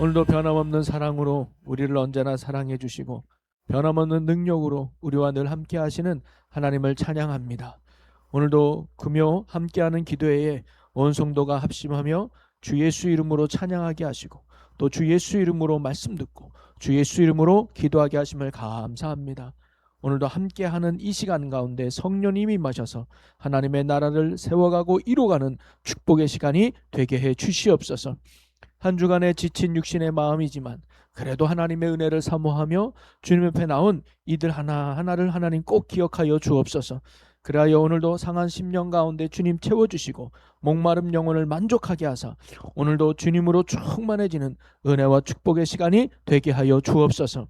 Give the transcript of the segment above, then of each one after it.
오늘도 변함없는 사랑으로 우리를 언제나 사랑해 주시고 변함없는 능력으로 우리와 늘 함께 하시는 하나님을 찬양합니다. 오늘도 금요 함께하는 기도회에 온 성도가 합심하며 주 예수 이름으로 찬양하게 하시고 또 주 예수 이름으로 말씀 듣고 주 예수 이름으로 기도하게 하심을 감사합니다. 오늘도 함께하는 이 시간 가운데 성령님이 임하셔서 하나님의 나라를 세워가고 이루어가는 축복의 시간이 되게 해 주시옵소서. 한 주간의 지친 육신의 마음이지만 그래도 하나님의 은혜를 사모하며 주님 옆에 나온 이들 하나하나를 하나님 꼭 기억하여 주옵소서. 그리하여 오늘도 상한 심령 가운데 주님 채워주시고 목마름 영혼을 만족하게 하사 오늘도 주님으로 충만해지는 은혜와 축복의 시간이 되게 하여 주옵소서.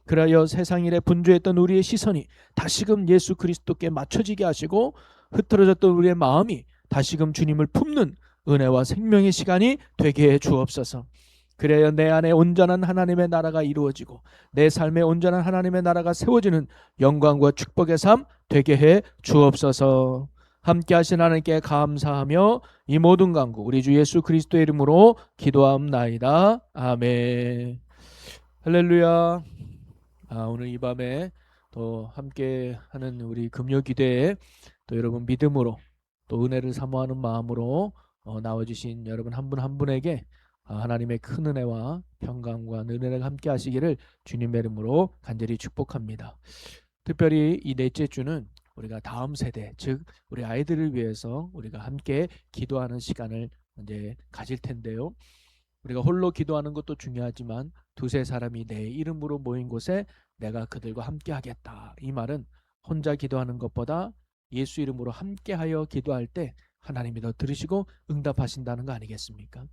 그리하여 세상 일에 분주했던 우리의 시선이 다시금 예수 그리스도께 맞춰지게 하시고 흐트러졌던 우리의 마음이 다시금 주님을 품는 은혜와 생명의 시간이 되게 해 주옵소서. 그래야 내 안에 온전한 하나님의 나라가 이루어지고 내 삶에 온전한 하나님의 나라가 세워지는 영광과 축복의 삶 되게 해 주옵소서. 함께 하신 하나님께 감사하며 이 모든 간구 우리 주 예수 그리스도의 이름으로 기도함나이다. 아멘. 할렐루야. 오늘 이 밤에 또 함께 하는 우리 금요 기도에 또 여러분 믿음으로 또 은혜를 사모하는 마음으로 나와주신 여러분 한 분 한 분에게 하나님의 큰 은혜와 평강과 은혜가 함께 하시기를 주님의 이름으로 간절히 축복합니다. 특별히 이 넷째 주는 우리가 다음 세대, 즉 우리 아이들을 위해서 우리가 함께 기도하는 시간을 이제 가질 텐데요. 우리가 홀로 기도하는 것도 중요하지만 두세 사람이 내 이름으로 모인 곳에 내가 그들과 함께 하겠다. 이 말은 혼자 기도하는 것보다 예수 이름으로 함께하여 기도할 때 하나님이 더 들으시고 응답하신다는 거 아니겠습니까?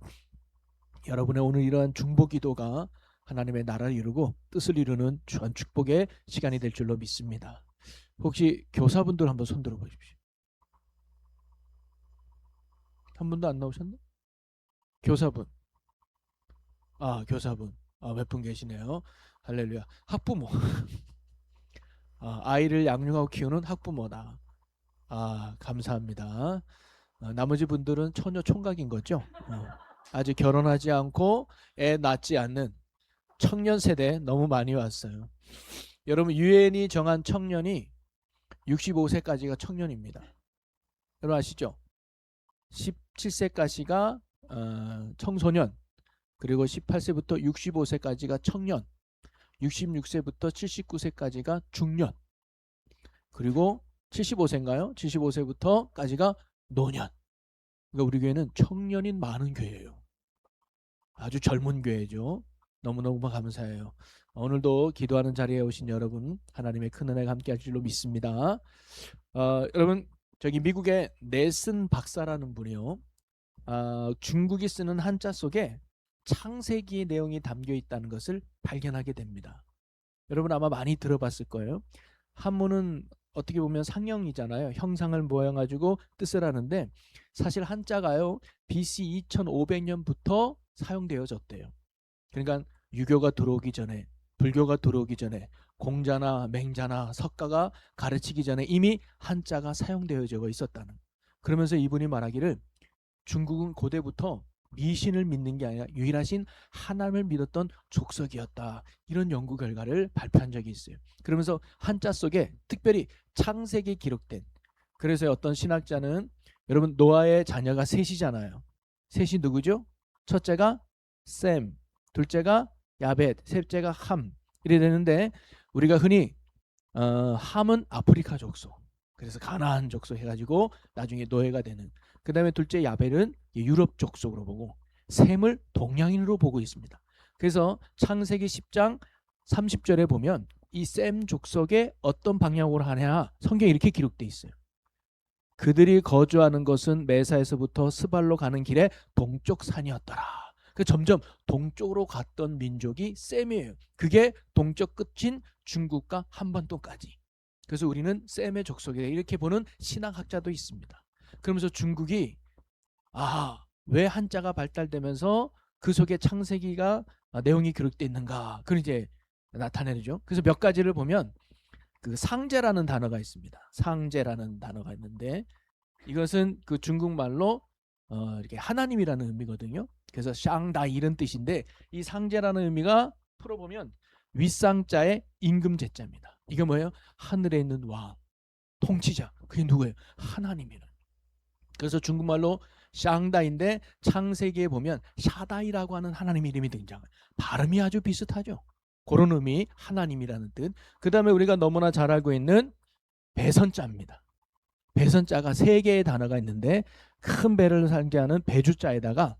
여러분의 오늘 이러한 중보 기도가 하나님의 나라를 이루고 뜻을 이루는 주한 축복의 시간이 될 줄로 믿습니다. 혹시 교사분들 한번 손 들어 보십시오. 한 분도 안 나오셨나? 교사분. 교사분. 몇 분 계시네요. 할렐루야. 학부모. 아이를 양육하고 키우는 학부모다. 감사합니다. 나머지 분들은 처녀 총각인 거죠. 아직 결혼하지 않고 애 낳지 않는 청년 세대 너무 많이 왔어요. 여러분 유엔이 정한 청년이 65세까지가 청년입니다. 여러분 아시죠? 17세까지가 청소년, 그리고 18세부터 65세까지가 청년, 66세부터 79세까지가 중년, 그리고 75세인가요? 75세부터까지가 노년. 그러니까 우리 교회는 청년인 많은 교회예요. 아주 젊은 교회죠. 너무너무 감사해요. 오늘도 기도하는 자리에 오신 여러분 하나님의 큰 은혜가 함께 할 줄로 믿습니다. 여러분 저기 미국의 넬슨 박사라는 분이요. 중국이 쓰는 한자 속에 창세기의 내용이 담겨 있다는 것을 발견하게 됩니다. 여러분 아마 많이 들어봤을 거예요. 한문은 어떻게 보면 상형이잖아요. 형상을 모여가지고 뜻을 하는데 사실 한자가요 BC 2500년부터 사용되어졌대요. 그러니까 유교가 들어오기 전에, 불교가 들어오기 전에, 공자나 맹자나 석가가 가르치기 전에 이미 한자가 사용되어져 있었다는. 그러면서 이분이 말하기를 중국은 고대부터 미신을 믿는 게 아니라 유일하신 하나님을 믿었던 족속이었다. 이런 연구 결과를 발표한 적이 있어요. 그러면서 한자 속에 특별히 창세기 기록된, 그래서 어떤 신학자는 여러분 노아의 자녀가 셋이잖아요. 셋이 누구죠? 첫째가 셈, 둘째가 야벳, 셋째가 함. 이래 되는데 우리가 흔히 함은 아프리카 족속, 그래서 가나안 족속 해가지고 나중에 노예가 되는, 그 다음에 둘째 야벨은 유럽 족속으로 보고 셈을 동양인으로 보고 있습니다. 그래서 창세기 10장 30절에 보면 이 셈 족속에 어떤 방향으로 하냐 성경에 이렇게 기록되어 있어요. 그들이 거주하는 것은 메사에서부터 스발로 가는 길에 동쪽 산이었더라. 그 점점 동쪽으로 갔던 민족이 셈이에요. 그게 동쪽 끝인 중국과 한반도까지. 그래서 우리는 셈의 족속이다 이렇게 보는 신학학자도 있습니다. 그러면서 중국이 왜 한자가 발달되면서 그 속에 창세기가 내용이 기록되어 있는가, 그걸 이제 나타내죠. 그래서 몇 가지를 보면 그 상제라는 단어가 있습니다. 상제라는 단어가 있는데 이것은 그 중국말로 이렇게 하나님이라는 의미거든요. 그래서 샹다이 이런 뜻인데 이 상제라는 의미가 풀어보면 윗상자의 임금제자입니다. 이게 뭐예요? 하늘에 있는 왕, 통치자. 그게 누구예요? 하나님이라는. 그래서 중국말로 샹다인데 창세기에 보면 샤다이라고 하는 하나님 이름이 등장해요. 발음이 아주 비슷하죠. 그런 의미 하나님이라는 뜻. 그 다음에 우리가 너무나 잘 알고 있는 배선자입니다. 배선자가 3개의 단어가 있는데 큰 배를 상징하는 배주자에다가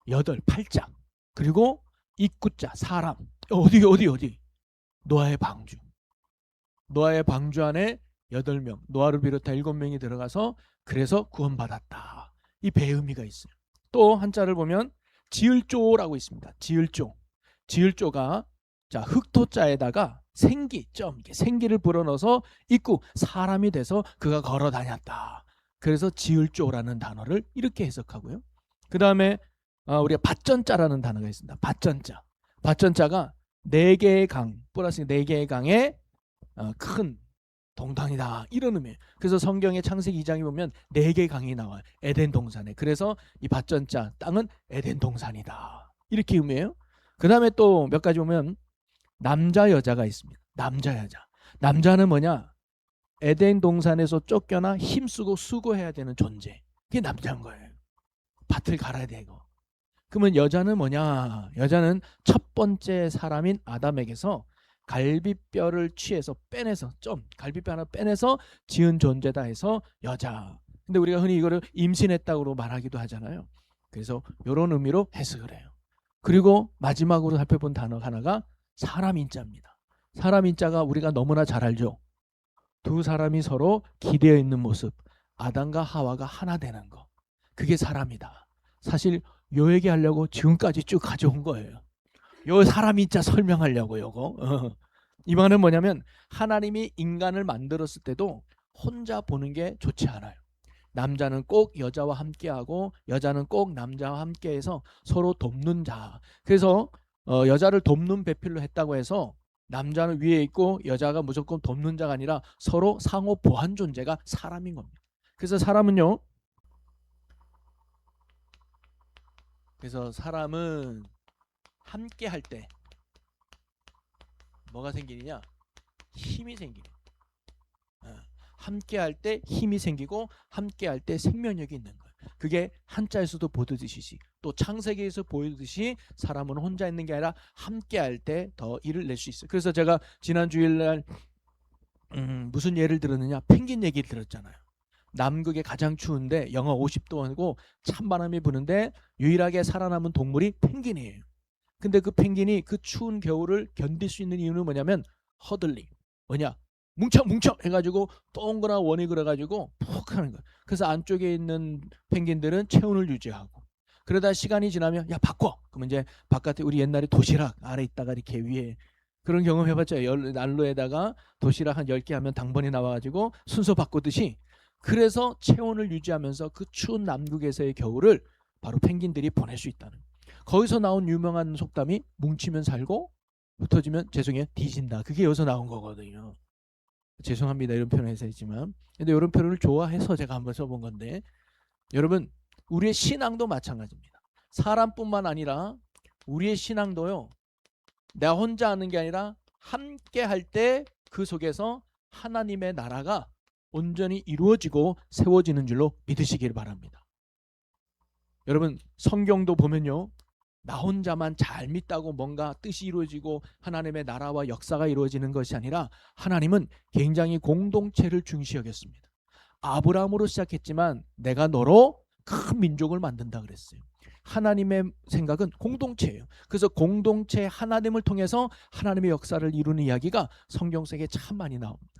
8자 그리고 입구자 사람 어디 노아의 방주. 노아의 방주 안에 8명 노아를 비롯해 7명이 들어가서 그래서 구원받았다. 이 배 의미가 있어요. 또 한자를 보면 지을조라고 있습니다. 지을조가 자 흑토자에다가 생기점 생기를 불어넣어서 입구 사람이 돼서 그가 걸어 다녔다. 그래서 지을조라는 단어를 이렇게 해석하고요. 그 다음에 우리가 밭전자라는 단어가 있습니다. 밭전자가 4개의 강 플러스 4개의 강에 큰 동산이다 이런 의미예요. 그래서 성경의 창세기 2장에 보면 4개의 강이 나와요. 에덴 동산에. 그래서 이 밭전자 땅은 에덴 동산이다 이렇게 의미해요. 그 다음에 또 몇 가지 보면 남자 여자가 있습니다. 남자 여자. 남자는 뭐냐? 에덴 동산에서 쫓겨나 힘쓰고 수고해야 되는 존재. 그게 남자인 거예요. 밭을 갈아야 되고. 그러면 여자는 뭐냐? 여자는 첫 번째 사람인 아담에게서 갈비뼈를 취해서 빼내서 갈비뼈 하나 빼내서 지은 존재다 해서 여자. 근데 우리가 흔히 이거를 임신했다고 말하기도 하잖아요. 그래서 이런 의미로 해석을 해요. 그리고 마지막으로 살펴본 단어 하나가 사람인자입니다. 사람인자가 우리가 너무나 잘 알죠. 두 사람이 서로 기대어 있는 모습. 아담과 하와가 하나 되는 거. 그게 사람이다. 사실 요 얘기하려고 지금까지 쭉 가져온 거예요. 요 사람인자 설명하려고 요거. 이 말은 뭐냐면 하나님이 인간을 만들었을 때도 혼자 보는 게 좋지 않아요. 남자는 꼭 여자와 함께하고 여자는 꼭 남자와 함께해서 서로 돕는 자. 그래서 여자를 돕는 배필로 했다고 해서 남자는 위에 있고 여자가 무조건 돕는 자가 아니라 서로 상호 보완 존재가 사람인 겁니다. 그래서 사람은요. 그래서 사람은 함께 할 때 뭐가 생기느냐? 힘이 생기는. 함께 할 때 힘이 생기고 함께 할 때 생명력이 있는 거예요. 그게 한자에서도 보듯이 또 창세기에서 보이듯이 사람은 혼자 있는 게 아니라 함께 할 때 더 일을 낼 수 있어요. 그래서 제가 지난 주일날 무슨 예를 들었느냐? 펭귄 얘기를 들었잖아요. 남극에 가장 추운데 영하 50도고 찬바람이 부는데 유일하게 살아남은 동물이 펭귄이에요. 근데 그 펭귄이 그 추운 겨울을 견딜 수 있는 이유는 뭐냐면 허들링. 뭐냐? 뭉쳐 해가지고 동그란 원이 그래가지고 푹 하는 거예요. 그래서 안쪽에 있는 펭귄들은 체온을 유지하고 그러다 시간이 지나면 야 바꿔. 그러면 이제 바깥에 우리 옛날에 도시락 아래 있다가 이렇게 위에 그런 경험 해봤죠. 난로에다가 도시락 한 10개 하면 당번이 나와가지고 순서 바꾸듯이 그래서 체온을 유지하면서 그 추운 남극에서의 겨울을 바로 펭귄들이 보낼 수 있다는 거예요. 거기서 나온 유명한 속담이 뭉치면 살고 흩어지면 죄송해요 뒤진다. 그게 여기서 나온 거거든요. 죄송합니다 이런 표현을 해서 했지만 근데 이런 표현을 좋아해서 제가 한번 써본 건데 여러분 우리의 신앙도 마찬가지입니다. 사람뿐만 아니라 우리의 신앙도요. 내가 혼자 하는 게 아니라 함께 할 때 그 속에서 하나님의 나라가 온전히 이루어지고 세워지는 줄로 믿으시길 바랍니다. 여러분 성경도 보면요. 나 혼자만 잘 믿다고 뭔가 뜻이 이루어지고 하나님의 나라와 역사가 이루어지는 것이 아니라 하나님은 굉장히 공동체를 중시 여겼습니다. 아브라함으로 시작했지만 내가 너로 큰 민족을 만든다 그랬어요. 하나님의 생각은 공동체예요. 그래서 공동체 하나됨을 통해서 하나님의 역사를 이루는 이야기가 성경 속에 참 많이 나옵니다.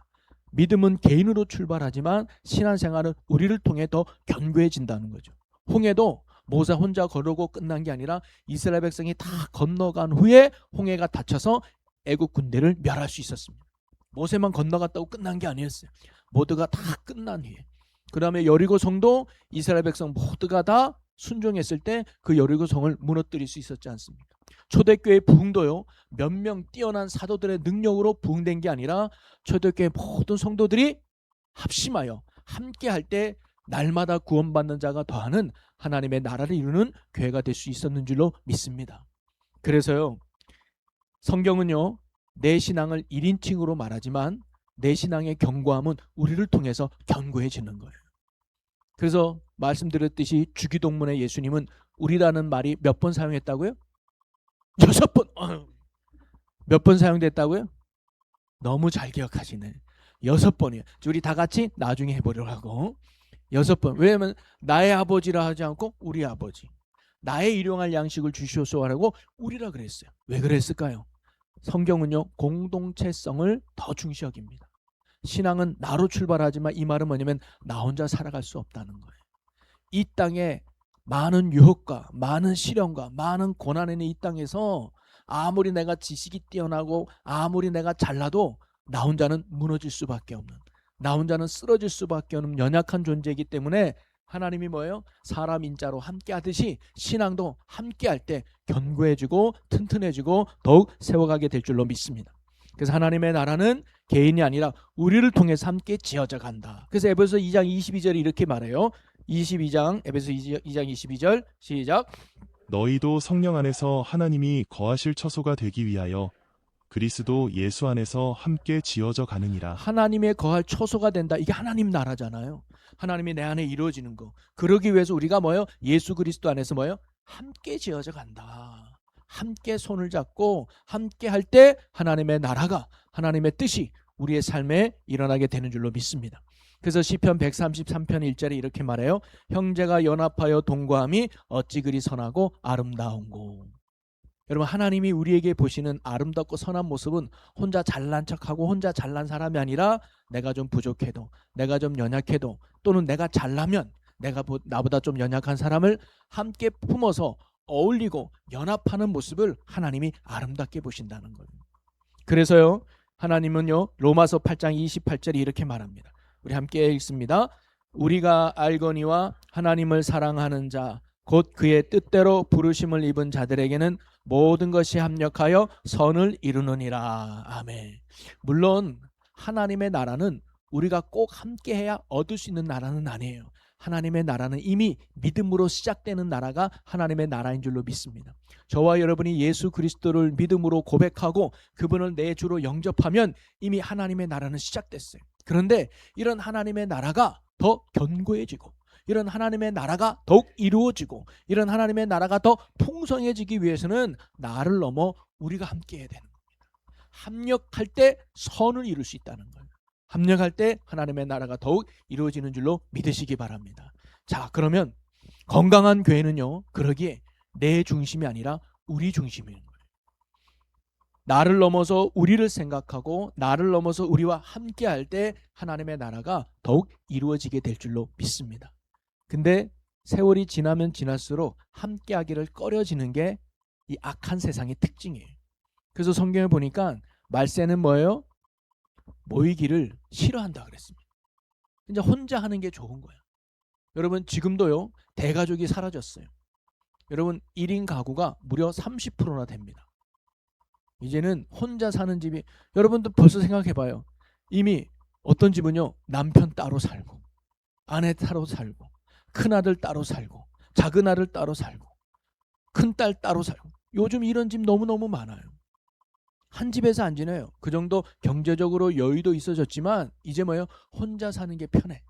믿음은 개인으로 출발하지만 신앙생활은 우리를 통해 더 견고해진다는 거죠. 홍해도 모세 혼자 걸어오고 끝난 게 아니라 이스라엘 백성이 다 건너간 후에 홍해가 닫혀서 애국 군대를 멸할 수 있었습니다. 모세만 건너갔다고 끝난 게 아니었어요. 모두가 다 끝난 후에. 그 다음에 여리고 성도 이스라엘 백성 모두가 다 순종했을 때 그 여리고 성을 무너뜨릴 수 있었지 않습니까? 초대교회 부흥도요. 몇 명 뛰어난 사도들의 능력으로 부흥된 게 아니라 초대교회 모든 성도들이 합심하여 함께 할 때 날마다 구원받는 자가 더하는 하나님의 나라를 이루는 교회가 될 수 있었는 줄로 믿습니다. 그래서요, 성경은요, 내 신앙을 1인칭으로 말하지만 내 신앙의 견고함은 우리를 통해서 견고해지는 거예요. 그래서 말씀드렸듯이 주기도문에 예수님은 우리라는 말이 몇 번 사용했다고요? 6번. 몇 번 사용됐다고요? 너무 잘 기억하시네. 6번이에요. 우리 다 같이 나중에 해보려고 하고 6번. 왜냐하면 나의 아버지라 하지 않고 우리 아버지, 나의 일용할 양식을 주시옵소서 하라고 우리라 그랬어요. 왜 그랬을까요? 성경은요, 공동체성을 더 중시 여깁니다. 신앙은 나로 출발하지만 이 말은 뭐냐면 나 혼자 살아갈 수 없다는 거예요. 이 땅에 많은 유혹과 많은 시련과 많은 고난에 있는 이 땅에서 아무리 내가 지식이 뛰어나고 아무리 내가 잘나도 나 혼자는 무너질 수밖에 없는, 나 혼자는 쓰러질 수밖에 없는 연약한 존재이기 때문에 하나님이 뭐예요? 사람 인자로 함께 하듯이 신앙도 함께 할 때 견고해지고 튼튼해지고 더욱 세워가게 될 줄로 믿습니다. 그래서 하나님의 나라는 개인이 아니라 우리를 통해서 함께 지어져 간다. 그래서 에베소 2장 22절이 이렇게 말해요. 22장 에베소 2장 22절 시작. 너희도 성령 안에서 하나님이 거하실 처소가 되기 위하여 그리스도 예수 안에서 함께 지어져 가느니라. 하나님의 거할 처소가 된다. 이게 하나님 나라잖아요. 하나님이 내 안에 이루어지는 거. 그러기 위해서 우리가 뭐예요? 예수 그리스도 안에서 뭐예요? 함께 지어져 간다. 함께 손을 잡고 함께 할 때 하나님의 나라가, 하나님의 뜻이 우리의 삶에 일어나게 되는 줄로 믿습니다. 그래서 시편 133편 1절에 이렇게 말해요. 형제가 연합하여 동거함이 어찌 그리 선하고 아름다운고. 여러분, 하나님이 우리에게 보시는 아름답고 선한 모습은 혼자 잘난 척하고 혼자 잘난 사람이 아니라 내가 좀 부족해도, 내가 좀 연약해도, 또는 내가 잘나면 나보다 좀 연약한 사람을 함께 품어서 어울리고 연합하는 모습을 하나님이 아름답게 보신다는 거예요. 그래서요, 하나님은요, 로마서 8장 28절에 이렇게 말합니다. 우리 함께 읽습니다. 우리가 알거니와 하나님을 사랑하는 자 곧 그의 뜻대로 부르심을 입은 자들에게는 모든 것이 합력하여 선을 이루느니라. 아멘. 물론 하나님의 나라는 우리가 꼭 함께해야 얻을 수 있는 나라는 아니에요. 하나님의 나라는 이미 믿음으로 시작되는 나라가 하나님의 나라인 줄로 믿습니다. 저와 여러분이 예수 그리스도를 믿음으로 고백하고 그분을 내 주로 영접하면 이미 하나님의 나라는 시작됐어요. 그런데 이런 하나님의 나라가 더 견고해지고, 이런 하나님의 나라가 더욱 이루어지고, 이런 하나님의 나라가 더 풍성해지기 위해서는 나를 넘어 우리가 함께해야 되는 겁니다. 합력할 때 선을 이룰 수 있다는 거예요. 합력할 때 하나님의 나라가 더욱 이루어지는 줄로 믿으시기 바랍니다. 자, 그러면 건강한 교회는요, 그러기에 내 중심이 아니라 우리 중심인 거예요. 나를 넘어서 우리를 생각하고 나를 넘어서 우리와 함께할 때 하나님의 나라가 더욱 이루어지게 될 줄로 믿습니다. 근데 세월이 지나면 지날수록 함께하기를 꺼려지는 게 이 악한 세상의 특징이에요. 그래서 성경을 보니까 말세는 뭐예요? 모이기를 싫어한다 그랬습니다. 이제 혼자 하는 게 좋은 거야. 여러분, 지금도요, 대가족이 사라졌어요. 여러분, 1인 가구가 무려 30%나 됩니다. 이제는 혼자 사는 집이, 여러분도 벌써 생각해봐요. 이미 어떤 집은요, 남편 따로 살고 아내 따로 살고 큰아들 따로 살고 작은아들 따로 살고 큰딸 따로 살고, 요즘 이런 집 너무너무 많아요. 한 집에서 안 지내요. 그 정도 경제적으로 여유도 있어졌지만 이제 뭐예요? 혼자 사는 게 편해.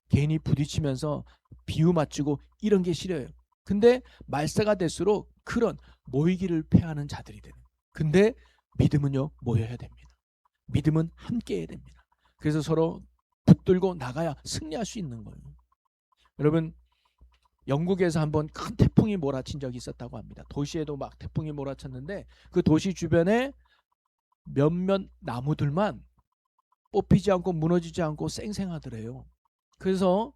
괜히 부딪히면서 비유 맞추고 이런 게 싫어요. 근데 말세가 될수록 그런 모이기를 패하는 자들이 되는. 근데 믿음은요, 모여야 됩니다. 믿음은 함께 해야 됩니다. 그래서 서로 붙들고 나가야 승리할 수 있는 거예요. 여러분, 영국에서 한번 큰 태풍이 몰아친 적이 있었다고 합니다. 도시에도 막 태풍이 몰아쳤는데 그 도시 주변에 몇몇 나무들만 뽑히지 않고 무너지지 않고 쌩쌩하더래요. 그래서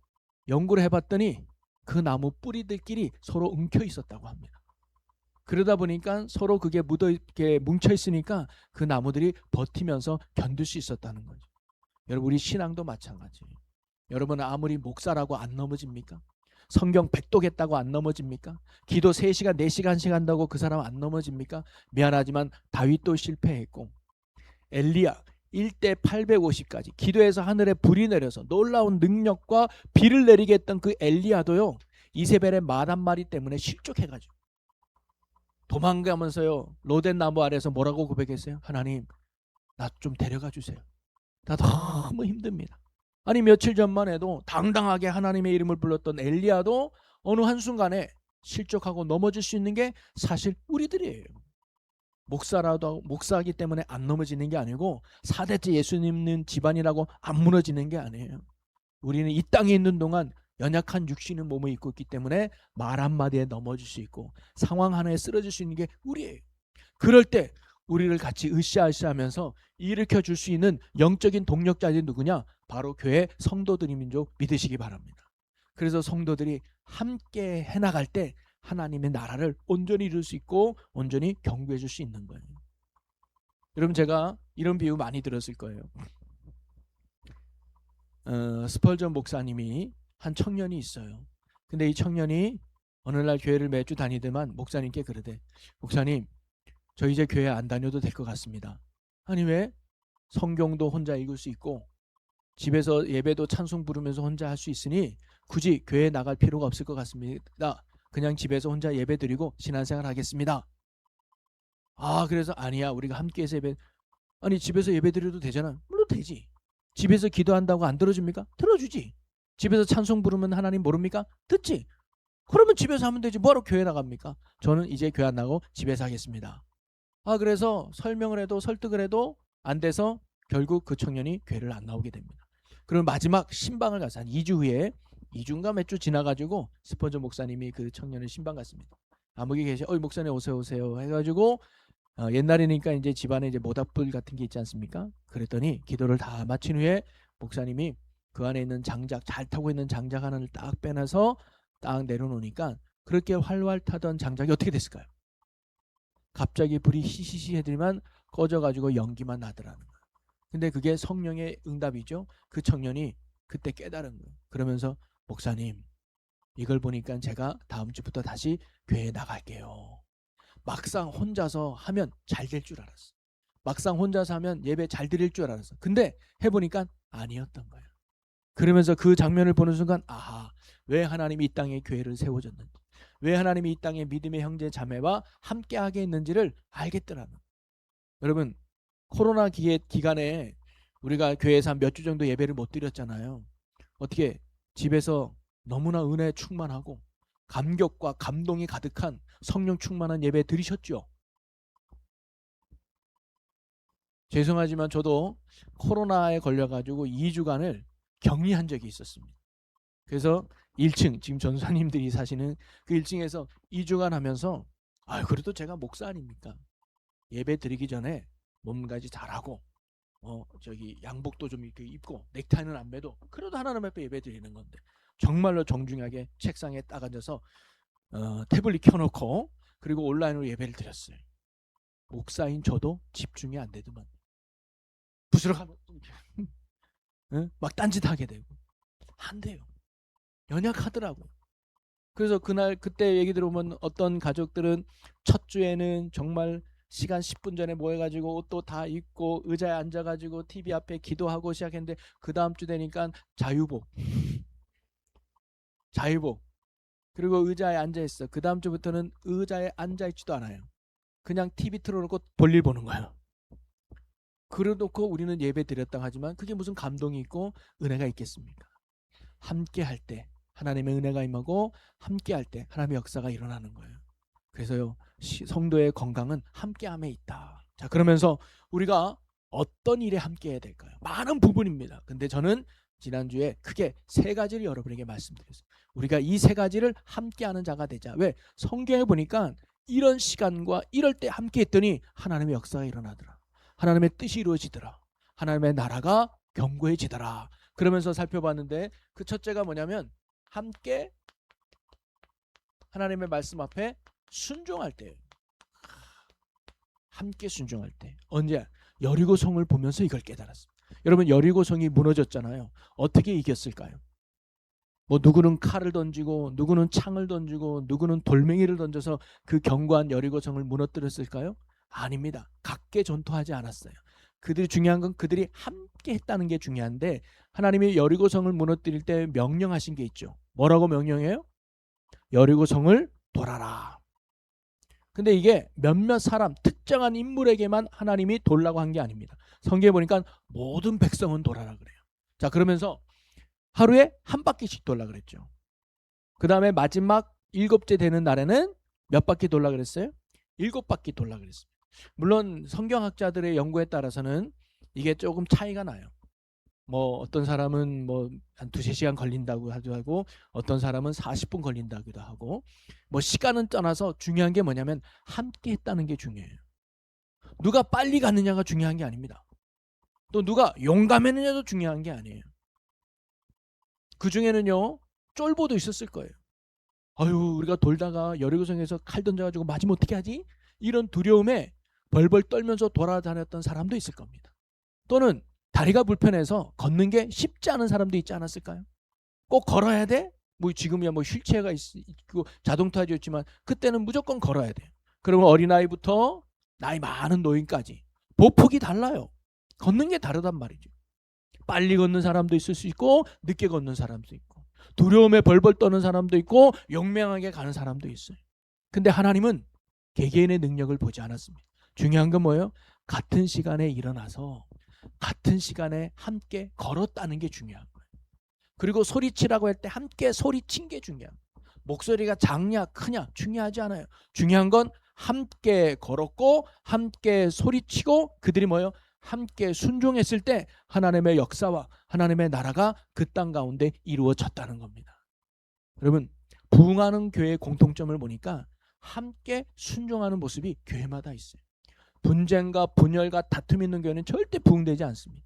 연구를 해봤더니 그 나무 뿌리들끼리 서로 엉켜 있었다고 합니다. 그러다 보니까 서로 그게 이렇게 뭉쳐 있으니까 그 나무들이 버티면서 견딜 수 있었다는 거죠. 여러분, 우리 신앙도 마찬가지예요. 여러분은 아무리 목사라고 안 넘어집니까? 성경 백독했다고 안 넘어집니까? 기도 3시간 4시간씩 한다고 그 사람 안 넘어집니까? 미안하지만 다윗도 실패했고 엘리야 1대 850까지 기도해서 하늘에 불이 내려서 놀라운 능력과 비를 내리게 했던 그 엘리야도요, 이세벨의 말 한마디 때문에 실족해가지고 도망가면서요 로덴 나무 아래에서 뭐라고 고백했어요? 하나님, 나 좀 데려가 주세요. 나 너무 힘듭니다. 아니 며칠 전만 해도 당당하게 하나님의 이름을 불렀던 엘리야도 어느 한순간에 실족하고 넘어질 수 있는 게 사실 우리들이에요. 목사이기 때문에 안 넘어지는 게 아니고 4대째 예수님 있는 집안이라고 안 무너지는 게 아니에요. 우리는 이 땅에 있는 동안 연약한 육신의 몸을 입고 있기 때문에 말 한마디에 넘어질 수 있고 상황 하나에 쓰러질 수 있는 게 우리예요. 그럴 때 우리를 같이 으쌰으쌰하면서 일으켜 줄 수 있는 영적인 동력자들이 누구냐? 바로 교회 성도들인 줄 믿으시기 바랍니다. 그래서 성도들이 함께 해나갈 때 하나님의 나라를 온전히 이룰 수 있고 온전히 경배해 줄 수 있는 거예요. 여러분, 제가 이런 비유 많이 들었을 거예요. 스펄전 목사님이 한 청년이 있어요. 근데 이 청년이 어느 날 교회를 매주 다니더만 목사님께 그러대. 목사님, 저 이제 교회 안 다녀도 될 것 같습니다. 아니 왜? 성경도 혼자 읽을 수 있고 집에서 예배도 찬송 부르면서 혼자 할 수 있으니 굳이 교회에 나갈 필요가 없을 것 같습니다. 그냥 집에서 혼자 예배 드리고 신앙생활 하겠습니다. 아, 그래서 아니야, 우리가 함께해서 예배. 아니 집에서 예배 드려도 되잖아. 물론 되지. 집에서 기도한다고 안 들어줍니까? 들어주지. 집에서 찬송 부르면 하나님 모릅니까? 듣지. 그러면 집에서 하면 되지. 뭐하러 교회 나갑니까? 저는 이제 교회 안 나가고 집에서 하겠습니다. 아, 그래서 설명을 해도 설득을 해도 안 돼서 결국 그 청년이 교회를 안 나오게 됩니다. 그럼 마지막 신방을 가서 한 2주 후에 2주인가 몇 주 지나가지고 스펀저 목사님이 그 청년을 신방 갔습니다. 아무개 계셔. 목사님 오세요 해가지고 옛날이니까 이제 집안에 이제 모닥불 같은 게 있지 않습니까? 그랬더니 기도를 다 마친 후에 목사님이 그 안에 있는 장작, 잘 타고 있는 장작 하나를 딱 빼놔서 딱 내려놓으니까 그렇게 활활 타던 장작이 어떻게 됐을까요? 갑자기 불이 히히히 해들만 꺼져가지고 연기만 나더라는 거예요. 근데 그게 성령의 응답이죠. 그 청년이 그때 깨달은 거예요. 그러면서 목사님, 이걸 보니까 제가 다음 주부터 다시 교회에 나갈게요. 막상 혼자서 하면 잘 될 줄 알았어. 막상 혼자서 하면 예배 잘 드릴 줄 알았어. 근데 해보니까 아니었던 거예요. 그러면서 그 장면을 보는 순간 아하, 왜 하나님이 이 땅에 교회를 세워줬는지, 왜 하나님이 이 땅에 믿음의 형제 자매와 함께하게 했는지를 알겠더라는. 여러분, 코로나 기간에 우리가 교회에서 몇 주 정도 예배를 못 드렸잖아요. 어떻게 집에서 너무나 은혜 충만하고 감격과 감동이 가득한 성령 충만한 예배 드리셨죠? 죄송하지만 저도 코로나에 걸려가지고 2주간을 격리한 적이 있었습니다. 그래서 1층, 지금 전사님들이 사시는 그 1층에서 2주간 하면서 그래도 제가 목사 아닙니까? 예배 드리기 전에 몸가지 잘하고 양복도 좀 이렇게 입고 넥타이는 안 매도 그래도 하나님 앞에 예배 드리는 건데 정말로 정중하게 책상에 딱 앉아서 태블릿 켜놓고 그리고 온라인으로 예배를 드렸어요. 목사인 저도 집중이 안 되더만 부스럭하면 막 딴짓하게 되고 안 돼요. 연약하더라고요. 그래서 그때 얘기 들어보면 어떤 가족들은 첫 주에는 정말 시간 10분 전에 모여가지고 옷도 다 입고 의자에 앉아가지고 TV 앞에 기도하고 시작했는데 그 다음 주 되니까 자유복 그리고 의자에 앉아있어. 그 다음 주부터는 의자에 앉아있지도 않아요. 그냥 TV 틀어놓고 볼일 보는 거예요. 그래놓고 우리는 예배 드렸다 하지만 그게 무슨 감동이 있고 은혜가 있겠습니까? 함께 할 때 하나님의 은혜가 임하고 함께 할 때 하나님의 역사가 일어나는 거예요. 그래서요, 성도의 건강은 함께함에 있다. 자, 그러면서 우리가 어떤 일에 함께 해야 될까요? 많은 부분입니다. 근데 저는 지난주에 크게 3가지를 여러분에게 말씀드렸어요. 우리가 이 3가지를 함께하는 자가 되자. 왜? 성경에 보니까 이런 시간과 이럴 때 함께 했더니 하나님의 역사가 일어나더라. 하나님의 뜻이 이루어지더라. 하나님의 나라가 견고해지더라. 그러면서 살펴봤는데 그 첫째가 뭐냐면 함께 하나님의 말씀 앞에 순종할 때. 함께 순종할 때. 언제? 여리고성을 보면서 이걸 깨달았습니다. 여러분, 여리고성이 무너졌잖아요. 어떻게 이겼을까요? 누구는 칼을 던지고 누구는 창을 던지고 누구는 돌멩이를 던져서 그 견고한 여리고성을 무너뜨렸을까요? 아닙니다. 각계 전투하지 않았어요. 그들이 중요한 건 그들이 함께 했다는 게 중요한데 하나님이 여리고성을 무너뜨릴 때 명령하신 게 있죠. 뭐라고 명령해요? 여리고성을 돌아라. 근데 이게 몇몇 사람 특정한 인물에게만 하나님이 돌라고 한 게 아닙니다. 성경에 보니까 모든 백성은 돌아라 그래요. 자, 그러면서 하루에 한 바퀴씩 돌라 그랬죠. 그 다음에 마지막 7째 되는 날에는 몇 바퀴 돌라 그랬어요? 7바퀴 돌라 그랬습니다. 물론 성경학자들의 연구에 따라서는 이게 조금 차이가 나요. 뭐 어떤 사람은 뭐 한 2-3시간 걸린다고 하고 어떤 사람은 40분 걸린다기도 하고 뭐 시간은 떠나서 중요한 게 뭐냐면 함께 했다는 게 중요해요. 누가 빨리 갔느냐가 중요한 게 아닙니다. 또 누가 용감했느냐도 중요한 게 아니에요. 그 중에는요 쫄보도 있었을 거예요. 아유 우리가 돌다가 여리고성에서 칼 던져가지고 맞으면 어떻게 하지? 이런 두려움에 벌벌 떨면서 돌아다녔던 사람도 있을 겁니다. 또는 다리가 불편해서 걷는 게 쉽지 않은 사람도 있지 않았을까요? 꼭 걸어야 돼? 뭐 지금이야 뭐 휠체어가 있고 자동차도 있지만 그때는 무조건 걸어야 돼요. 그러면 어린아이부터 나이 많은 노인까지 보폭이 달라요. 걷는 게 다르단 말이죠. 빨리 걷는 사람도 있을 수 있고 늦게 걷는 사람도 있고 두려움에 벌벌 떠는 사람도 있고 용맹하게 가는 사람도 있어요. 근데 하나님은 개개인의 능력을 보지 않았습니다. 중요한 건 뭐예요? 같은 시간에 일어나서 같은 시간에 함께 걸었다는 게 중요한 거예요. 그리고 소리치라고 할 때 함께 소리친 게 중요한 거예요. 목소리가 작냐 크냐 중요하지 않아요. 중요한 건 함께 걸었고 함께 소리치고 그들이 뭐예요? 함께 순종했을 때 하나님의 역사와 하나님의 나라가 그 땅 가운데 이루어졌다는 겁니다. 여러분 부흥하는 교회의 공통점을 보니까 함께 순종하는 모습이 교회마다 있어요. 분쟁과 분열과 다툼이 있는 교회는 절대 부흥되지 않습니다.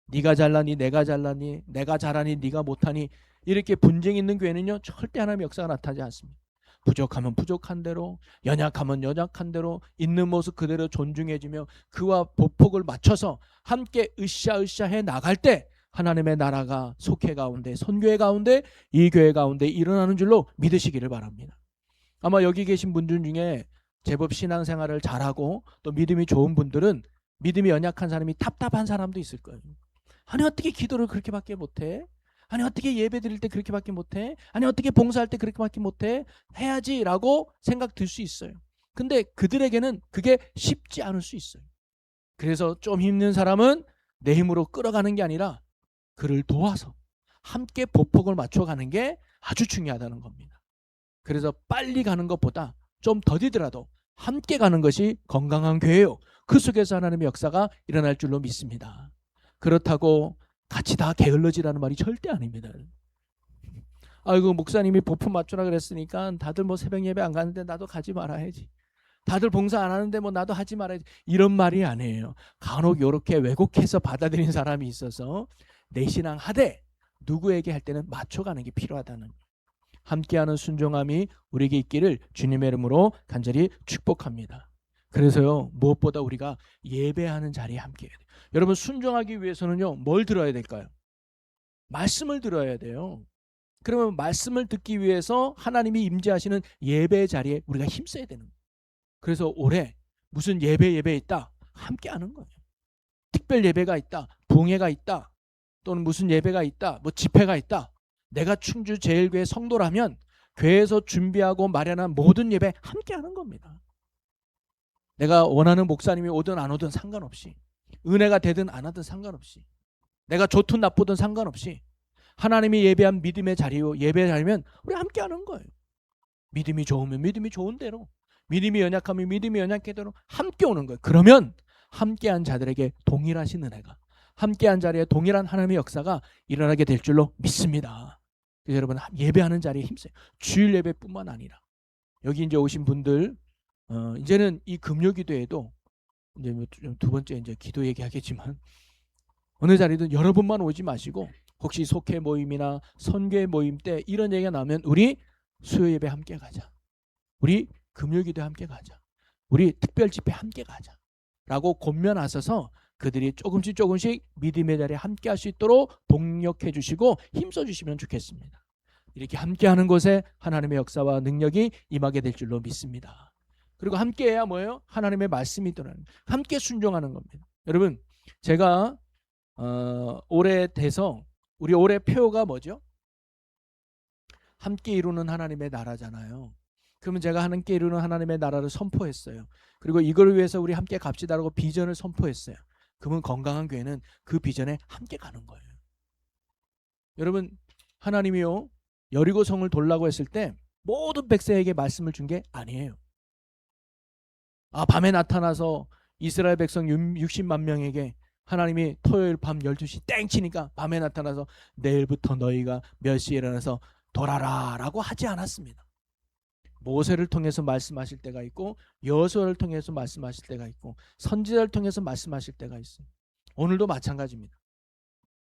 네가 잘나니 내가 잘나니 내가 잘하니 네가 못하니 이렇게 분쟁이 있는 교회는요 절대 하나님의 역사가 나타나지 않습니다. 부족하면 부족한 대로 연약하면 연약한 대로 있는 모습 그대로 존중해주며 그와 보폭을 맞춰서 함께 으쌰으쌰 해 나갈 때 하나님의 나라가 속회 가운데 선교회 가운데 이 교회 가운데 일어나는 줄로 믿으시기를 바랍니다. 아마 여기 계신 분들 중에 제법 신앙생활을 잘하고 또 믿음이 좋은 분들은 믿음이 연약한 사람이 답답한 사람도 있을 거예요. 아니 어떻게 기도를 그렇게밖에 못해? 아니 어떻게 예배 드릴 때 그렇게밖에 못해? 아니 어떻게 봉사할 때 그렇게밖에 못해? 해야지 라고 생각 들 수 있어요. 근데 그들에게는 그게 쉽지 않을 수 있어요. 그래서 좀 힘든 사람은 내 힘으로 끌어가는 게 아니라 그를 도와서 함께 보폭을 맞춰가는 게 아주 중요하다는 겁니다. 그래서 빨리 가는 것보다 좀 더디더라도 함께 가는 것이 건강한 교회요. 그 속에서 하나님의 역사가 일어날 줄로 믿습니다. 그렇다고 같이 다 게을러지라는 말이 절대 아닙니다. 아이고 목사님이 보품 맞추라 그랬으니까 다들 뭐 새벽 예배 안 가는데 나도 가지 말아야지. 다들 봉사 안 하는데 뭐 나도 하지 말아야지. 이런 말이 아니에요. 간혹 이렇게 왜곡해서 받아들인 사람이 있어서 내 신앙 하되 누구에게 할 때는 맞춰가는 게 필요하다는 함께하는 순종함이 우리에게 있기를 주님의 이름으로 간절히 축복합니다. 그래서요 무엇보다 우리가 예배하는 자리에 함께해야 돼요. 여러분 순종하기 위해서는요 뭘 들어야 될까요? 말씀을 들어야 돼요. 그러면 말씀을 듣기 위해서 하나님이 임재하시는 예배 자리에 우리가 힘써야 되는 거예요. 그래서 올해 무슨 예배 있다 함께하는 거예요. 특별 예배가 있다, 봉회가 있다, 또는 무슨 예배가 있다, 뭐 집회가 있다. 내가 충주 제일교회 성도라면 교회에서 준비하고 마련한 모든 예배 함께하는 겁니다. 내가 원하는 목사님이 오든 안 오든 상관없이 은혜가 되든 안 하든 상관없이 내가 좋든 나쁘든 상관없이 하나님이 예배한 믿음의 자리요 예배 자리면 우리 함께하는 거예요. 믿음이 좋으면 믿음이 좋은 대로 믿음이 연약하면 믿음이 연약한 대로 함께 오는 거예요. 그러면 함께한 자들에게 동일하신 은혜가 함께한 자리에 동일한 하나님의 역사가 일어나게 될 줄로 믿습니다. 그래서 여러분 예배하는 자리에 힘써요. 주일 예배뿐만 아니라 여기 이제 오신 분들 이제는 이 금요기도에도 이제 두 번째 이제 기도 얘기하겠지만 어느 자리든 여러 번만 오지 마시고 혹시 속회 모임이나 선교회 모임 때 이런 얘기가 나오면 우리 수요 예배 함께 가자. 우리 금요기도 함께 가자. 우리 특별 집회 함께 가자. 라고 권면하셔서 그들이 조금씩 믿음의 자리에 함께 할 수 있도록 동력해 주시고 힘써 주시면 좋겠습니다. 이렇게 함께하는 곳에 하나님의 역사와 능력이 임하게 될 줄로 믿습니다. 그리고 함께해야 뭐예요? 하나님의 말씀이 드러나는 함께 순종하는 겁니다. 여러분 제가 올해 돼서 우리 올해 표가 뭐죠? 함께 이루는 하나님의 나라잖아요. 그러면 제가 함께 이루는 하나님의 나라를 선포했어요. 그리고 이걸 위해서 우리 함께 갑시다라고 비전을 선포했어요. 그러면 건강한 교회는 그 비전에 함께 가는 거예요. 여러분, 하나님이요 여리고성을 돌라고 했을 때 모든 백성에게 말씀을 준 게 아니에요. 밤에 나타나서 이스라엘 백성 60만 명에게 하나님이 토요일 밤 12시 땡 치니까 밤에 나타나서 내일부터 너희가 몇 시에 일어나서 돌아라 라고 하지 않았습니다. 모세를 통해서 말씀하실 때가 있고 여호수아를 통해서 말씀하실 때가 있고 선지자를 통해서 말씀하실 때가 있어요. 오늘도 마찬가지입니다.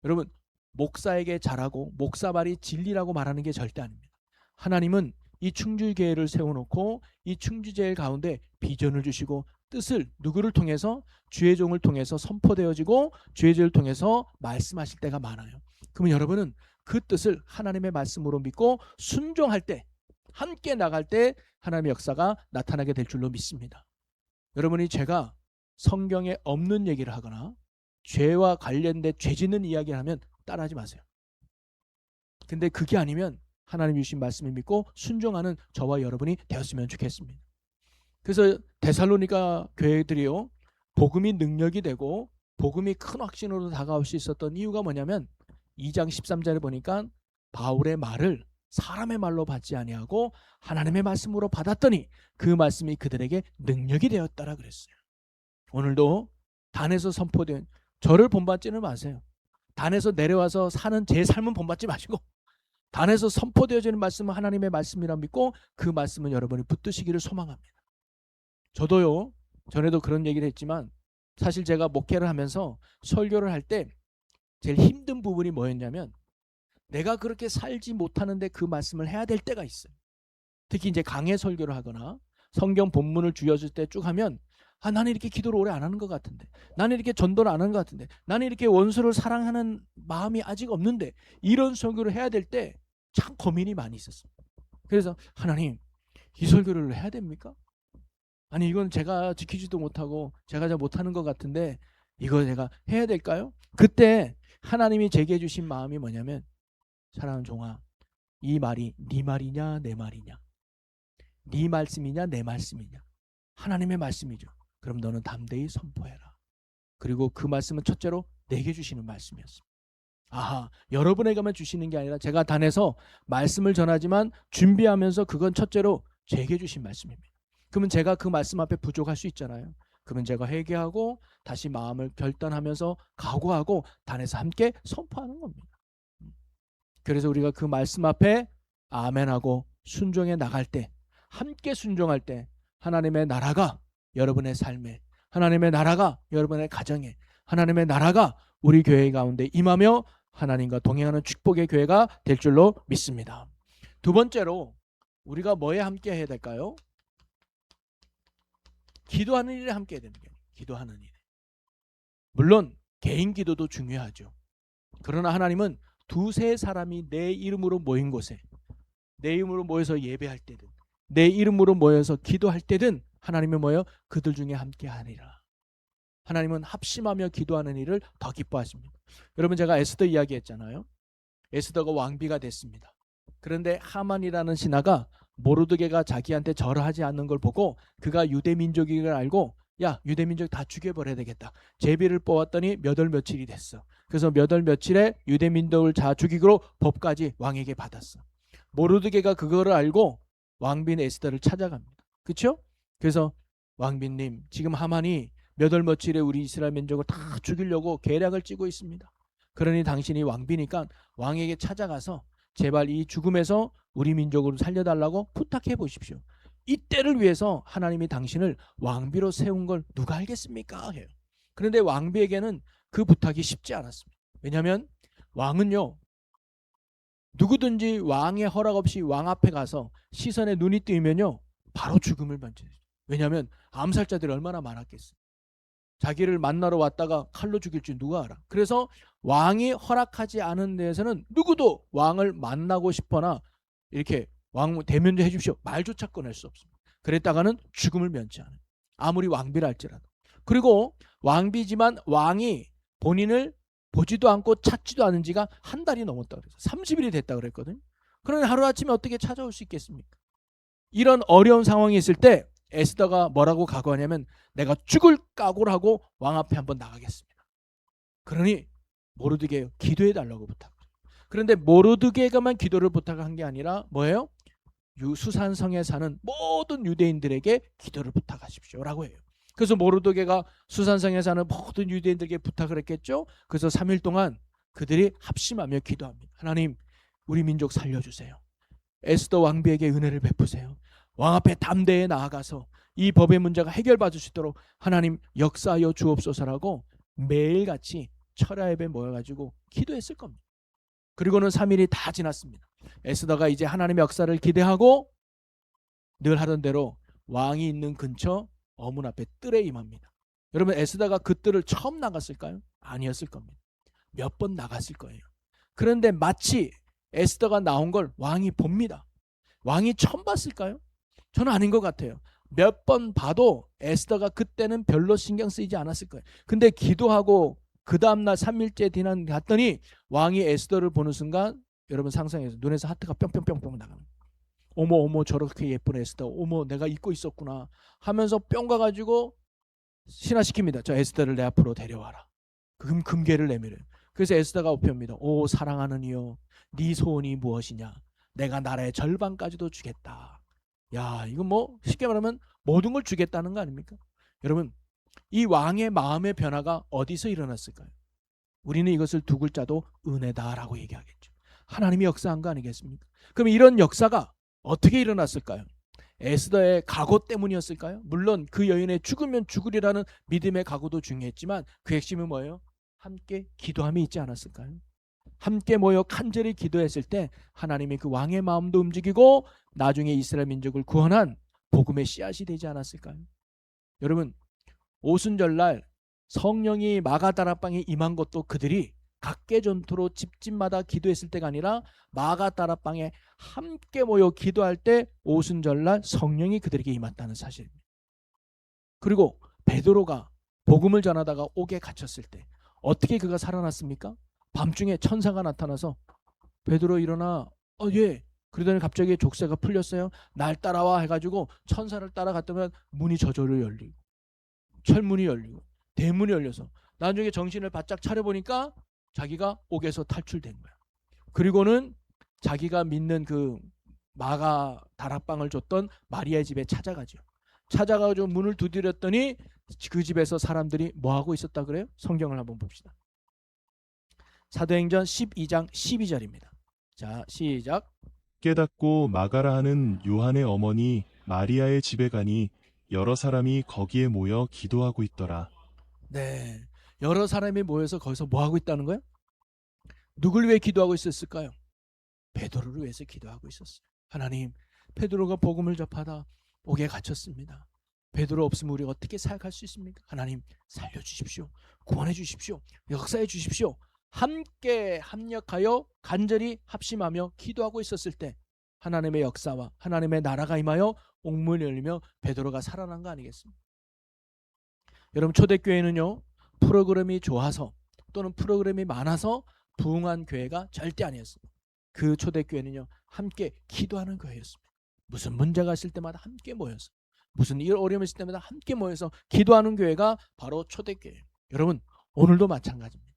여러분, 목사에게 잘하고 목사발이 진리라고 말하는 게 절대 아닙니다. 하나님은 이 충주교회를 세워놓고 이 충주제일 가운데 비전을 주시고 뜻을 누구를 통해서 주의 종을 통해서 선포되어지고 주의 종을 통해서 말씀하실 때가 많아요. 그러면 여러분은 그 뜻을 하나님의 말씀으로 믿고 순종할 때 함께 나갈 때 하나님의 역사가 나타나게 될 줄로 믿습니다. 여러분이 제가 성경에 없는 얘기를 하거나 죄와 관련된 죄 짓는 이야기를 하면 따라하지 마세요. 근데 그게 아니면 하나님 주신 말씀을 믿고 순종하는 저와 여러분이 되었으면 좋겠습니다. 그래서 데살로니가 교회들이요 복음이 능력이 되고 복음이 큰 확신으로 다가올 수 있었던 이유가 뭐냐면 2장 13절에 보니까 바울의 말을 사람의 말로 받지 아니하고 하나님의 말씀으로 받았더니 그 말씀이 그들에게 능력이 되었다라 그랬어요. 오늘도 단에서 선포된 저를 본받지는 마세요. 단에서 내려와서 사는 제 삶은 본받지 마시고 단에서 선포되어지는 말씀은 하나님의 말씀이라 믿고 그 말씀은 여러분이 붙드시기를 소망합니다. 저도요 전에도 그런 얘기를 했지만 사실 제가 목회를 하면서 설교를 할 때 제일 힘든 부분이 뭐였냐면 내가 그렇게 살지 못하는데 그 말씀을 해야 될 때가 있어요. 특히 이제 강해 설교를 하거나 성경 본문을 주어질 때 쭉 하면 나는 이렇게 기도를 오래 안 하는 것 같은데 나는 이렇게 전도를 안 하는 것 같은데 나는 이렇게 원수를 사랑하는 마음이 아직 없는데 이런 설교를 해야 될 때 참 고민이 많이 있었어요. 그래서 하나님 이 설교를 해야 됩니까? 아니 이건 제가 지키지도 못하고 제가 잘 못하는 것 같은데 이거 제가 해야 될까요? 그때 하나님이 제게 주신 마음이 뭐냐면 사랑하는 종아 이 말이 네 말이냐 내 말이냐 네 말씀이냐 내 말씀이냐 하나님의 말씀이죠. 그럼 너는 담대히 선포해라. 그리고 그 말씀은 첫째로 내게 주시는 말씀이었습니다. 여러분에게만 주시는 게 아니라 제가 단에서 말씀을 전하지만 준비하면서 그건 첫째로 제게 주신 말씀입니다. 그러면 제가 그 말씀 앞에 부족할 수 있잖아요. 그러면 제가 회개하고 다시 마음을 결단하면서 각오하고 단에서 함께 선포하는 겁니다. 그래서 우리가 그 말씀 앞에 아멘하고 순종해 나갈 때 함께 순종할 때 하나님의 나라가 여러분의 삶에 하나님의 나라가 여러분의 가정에 하나님의 나라가 우리 교회 가운데 임하며 하나님과 동행하는 축복의 교회가 될 줄로 믿습니다. 두 번째로 우리가 뭐에 함께 해야 될까요? 기도하는 일에 함께 해야 되는 거예요. 기도하는 일에. 물론 개인 기도도 중요하죠. 그러나 하나님은 두세 사람이 내 이름으로 모인 곳에 내 이름으로 모여서 예배할 때든 내 이름으로 모여서 기도할 때든 하나님은 뭐예요? 그들 중에 함께 하리라. 하나님은 합심하며 기도하는 일을 더 기뻐하십니다. 여러분 제가 에스더 이야기했잖아요. 에스더가 왕비가 됐습니다. 그런데 하만이라는 신하가 모르드게가 자기한테 절하지 않는 걸 보고 그가 유대 민족인 걸 알고 야 유대 민족 다 죽여버려야 되겠다. 제비를 뽑았더니 몇 월 며칠이 됐어. 그래서 몇 월 며칠에 유대 민족을 다 죽이기로 법까지 왕에게 받았어. 모르드게가 그거를 알고 왕비인 에스더를 찾아갑니다. 그렇죠? 그래서 왕비님 지금 하만이 몇 월 며칠에 우리 이스라엘 민족을 다 죽이려고 계략을 찌고 있습니다. 그러니 당신이 왕비니까 왕에게 찾아가서 제발 이 죽음에서 우리 민족을 살려달라고 부탁해 보십시오. 이때를 위해서 하나님이 당신을 왕비로 세운 걸 누가 알겠습니까? 해요. 그런데 왕비에게는 그 부탁이 쉽지 않았습니다. 왜냐하면 왕은요 누구든지 왕의 허락 없이 왕 앞에 가서 시선에 눈이 뜨이면요 바로 죽음을 맞죠. 왜냐하면 암살자들이 얼마나 많았겠어요. 자기를 만나러 왔다가 칼로 죽일 줄 누가 알아. 그래서 왕이 허락하지 않은 데에서는 누구도 왕을 만나고 싶거나 이렇게 왕 대면제 해주십시오 말조차 꺼낼 수 없습니다. 그랬다가는 죽음을 면치 않아요. 아무리 왕비라 할지라도. 그리고 왕비지만 왕이 본인을 보지도 않고 찾지도 않은 지가 한 달이 넘었다 그래서 30일이 됐다 그랬거든요. 그러니 하루아침에 어떻게 찾아올 수 있겠습니까? 이런 어려운 상황이 있을 때 에스더가 뭐라고 각오하냐면 내가 죽을 각오를 하고 왕 앞에 한번 나가겠습니다. 그러니 모르드게 기도해 달라고 부탁. 그런데 모르드게가만 기도를 부탁한 게 아니라 뭐예요? 수산성에 사는 모든 유대인들에게 기도를 부탁하십시오라고 해요. 그래서 모르드게가 수산성에 사는 모든 유대인들에게 부탁을 했겠죠. 그래서 3일 동안 그들이 합심하며 기도합니다. 하나님, 우리 민족 살려주세요. 에스더 왕비에게 은혜를 베푸세요. 왕 앞에 담대히 나아가서 이 법의 문제가 해결받을 수 있도록 하나님 역사하여 주옵소서라고 매일같이 철야예배 모여가지고 기도했을 겁니다. 그리고는 3일이 다 지났습니다. 에스더가 이제 하나님의 역사를 기대하고 늘 하던 대로 왕이 있는 근처 어문 앞에 뜰에 임합니다. 여러분, 에스더가 그 뜰을 처음 나갔을까요? 아니었을 겁니다. 몇 번 나갔을 거예요. 그런데 마치 에스더가 나온 걸 왕이 봅니다. 왕이 처음 봤을까요? 저는 아닌 것 같아요. 몇 번 봐도 에스더가 그때는 별로 신경 쓰이지 않았을 거예요. 근데 기도하고 그 다음날 3일째 뒤난 갔더니 왕이 에스더를 보는 순간 여러분 상상해서 눈에서 하트가 뿅뿅뿅뿅 나가는 거예요. 어머 어머 저렇게 예쁜 에스더, 어머 내가 잊고 있었구나 하면서 뿅 가가지고 신화시킵니다. 저 에스더를 내 앞으로 데려와라. 금괴를 내밀어요. 그래서 에스더가 옵니다. 오 사랑하는 이여, 네 소원이 무엇이냐? 내가 나라의 절반까지도 주겠다. 야, 이거 뭐 쉽게 말하면 모든 걸 주겠다는 거 아닙니까? 여러분, 이 왕의 마음의 변화가 어디서 일어났을까요? 우리는 이것을 두 글자도 은혜다라고 얘기하겠죠. 하나님이 역사한 거 아니겠습니까? 그럼 이런 역사가 어떻게 일어났을까요? 에스더의 각오 때문이었을까요? 물론 그 여인의 죽으면 죽으리라는 믿음의 각오도 중요했지만 그 핵심은 뭐예요? 함께 기도함이 있지 않았을까요? 함께 모여 간절히 기도했을 때 하나님이 그 왕의 마음도 움직이고 나중에 이스라엘 민족을 구원한 복음의 씨앗이 되지 않았을까요? 여러분, 오순절날 성령이 마가다락방에 임한 것도 그들이 각계 전투로 집집마다 기도했을 때가 아니라 마가다락방에 함께 모여 기도할 때 오순절날 성령이 그들에게 임했다는 사실입니다. 그리고 베드로가 복음을 전하다가 옥에 갇혔을 때 어떻게 그가 살아났습니까? 밤중에 천사가 나타나서 베드로 일어나. 예. 그러더니 갑자기 족쇄가 풀렸어요. 날 따라와 해가지고 천사를 따라갔더니 문이 저절로 열리고 철문이 열리고 대문이 열려서 나중에 정신을 바짝 차려보니까 자기가 옥에서 탈출된 거야. 그리고는 자기가 믿는 그 마가 다락방을 줬던 마리아의 집에 찾아가죠. 찾아가지고 문을 두드렸더니 그 집에서 사람들이 뭐하고 있었다 그래요? 성경을 한번 봅시다. 사도행전 12장 12절입니다. 자, 시작. 깨닫고 마가라 하는 요한의 어머니 마리아의 집에 가니 여러 사람이 거기에 모여 기도하고 있더라. 네, 여러 사람이 모여서 거기서 뭐하고 있다는 거예요? 누굴 위해 기도하고 있었을까요? 베드로를 위해서 기도하고 있었어요. 하나님, 베드로가 복음을 접하다 옥에 갇혔습니다. 베드로 없으면 우리가 어떻게 살아갈 수 있습니까? 하나님 살려주십시오. 구원해 주십시오. 역사해 주십시오. 함께 합력하여 간절히 합심하며 기도하고 있었을 때 하나님의 역사와 하나님의 나라가 임하여 옥문이 열리며 베드로가 살아난 거 아니겠습니까? 여러분, 초대교회는요, 프로그램이 좋아서 또는 프로그램이 많아서 부흥한 교회가 절대 아니었어요. 그 초대교회는요, 함께 기도하는 교회였습니다. 무슨 문제가 있을 때마다 함께 모여서, 무슨 일 어려움이 있을 때마다 함께 모여서 기도하는 교회가 바로 초대교회예요. 여러분, 오늘도 마찬가지입니다.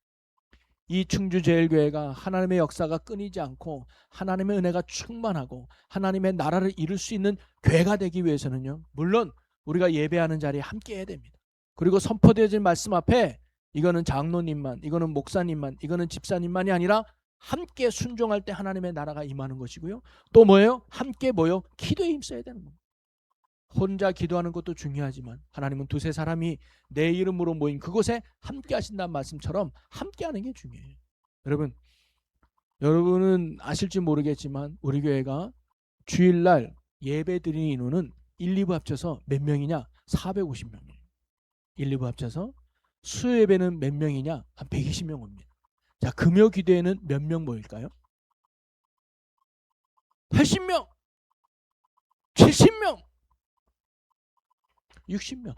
이 충주제일교회가 하나님의 역사가 끊이지 않고 하나님의 은혜가 충만하고 하나님의 나라를 이룰 수 있는 교회가 되기 위해서는요, 물론 우리가 예배하는 자리에 함께 해야 됩니다. 그리고 선포되어진 말씀 앞에 이거는 장로님만, 이거는 목사님만, 이거는 집사님만이 아니라 함께 순종할 때 하나님의 나라가 임하는 것이고요. 또 뭐예요? 함께 모여 기도에 힘써야 되는 겁니다. 혼자 기도하는 것도 중요하지만 하나님은 두세 사람이 내 이름으로 모인 그곳에 함께 하신다는 말씀처럼 함께 하는 게 중요해요. 여러분은 아실지 모르겠지만 우리 교회가 주일날 예배 드리는 인원은 1, 2부 합쳐서 몇 명이냐? 450명이에요. 1, 2부 합쳐서. 수요예배는 몇 명이냐? 한 120명 옵니다. 자, 금요 기도회는 몇 명 모일까요? 80명, 70명, 60명.